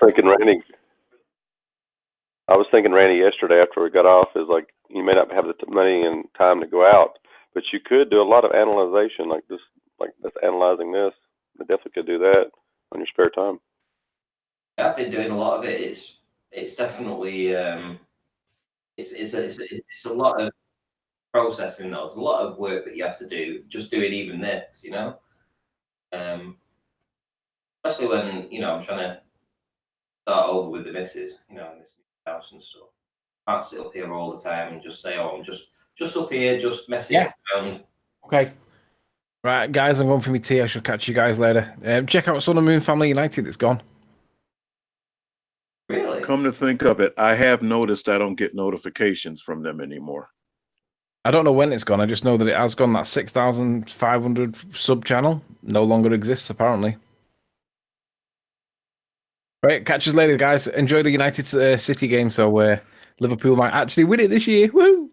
thinking Randy yesterday after we got off is like, you may not have the money and time to go out, but you could do a lot of analyzation like this, like that's analyzing this. You definitely could do that on your spare time. I've been doing a lot of it. It's definitely it's a lot of processing. There's a lot of work that you have to do just doing even this, you know. Especially when, you know, I'm trying to start over with the missus, you know, in this house and stuff. I can't sit up here all the time and just say, oh, I'm just up here, just messing around. Okay. Right, guys, I'm going for my tea. I shall catch you guys later. Check out Sun and Moon Family United. It's gone. Really? Come to think of it, I have noticed I don't get notifications from them anymore. I don't know when it's gone. I just know that it has gone. That 6,500 sub channel no longer exists, apparently. Right, catch us later, guys. Enjoy the United City game. So Liverpool might actually win it this year. Woo!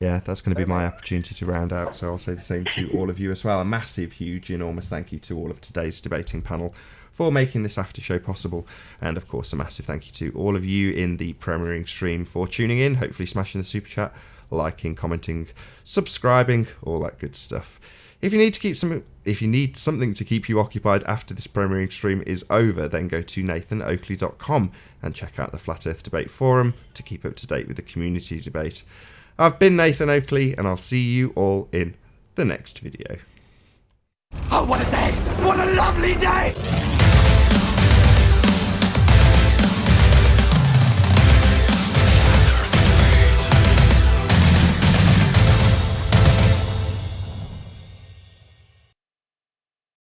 Yeah, that's going to be my opportunity to round out. So I'll say the same to all of you as well. A massive, huge, enormous thank you to all of today's debating panel for making this after show possible. And of course, a massive thank you to all of you in the premiering stream for tuning in, hopefully smashing the super chat, liking, commenting, subscribing, all that good stuff. If you need something to keep you occupied after this premiering stream is over, then go to nathanoakley.com and check out the Flat Earth Debate Forum to keep up to date with the community debate. I've been Nathan Oakley, and I'll see you all in the next video. Oh, what a day! What a lovely day!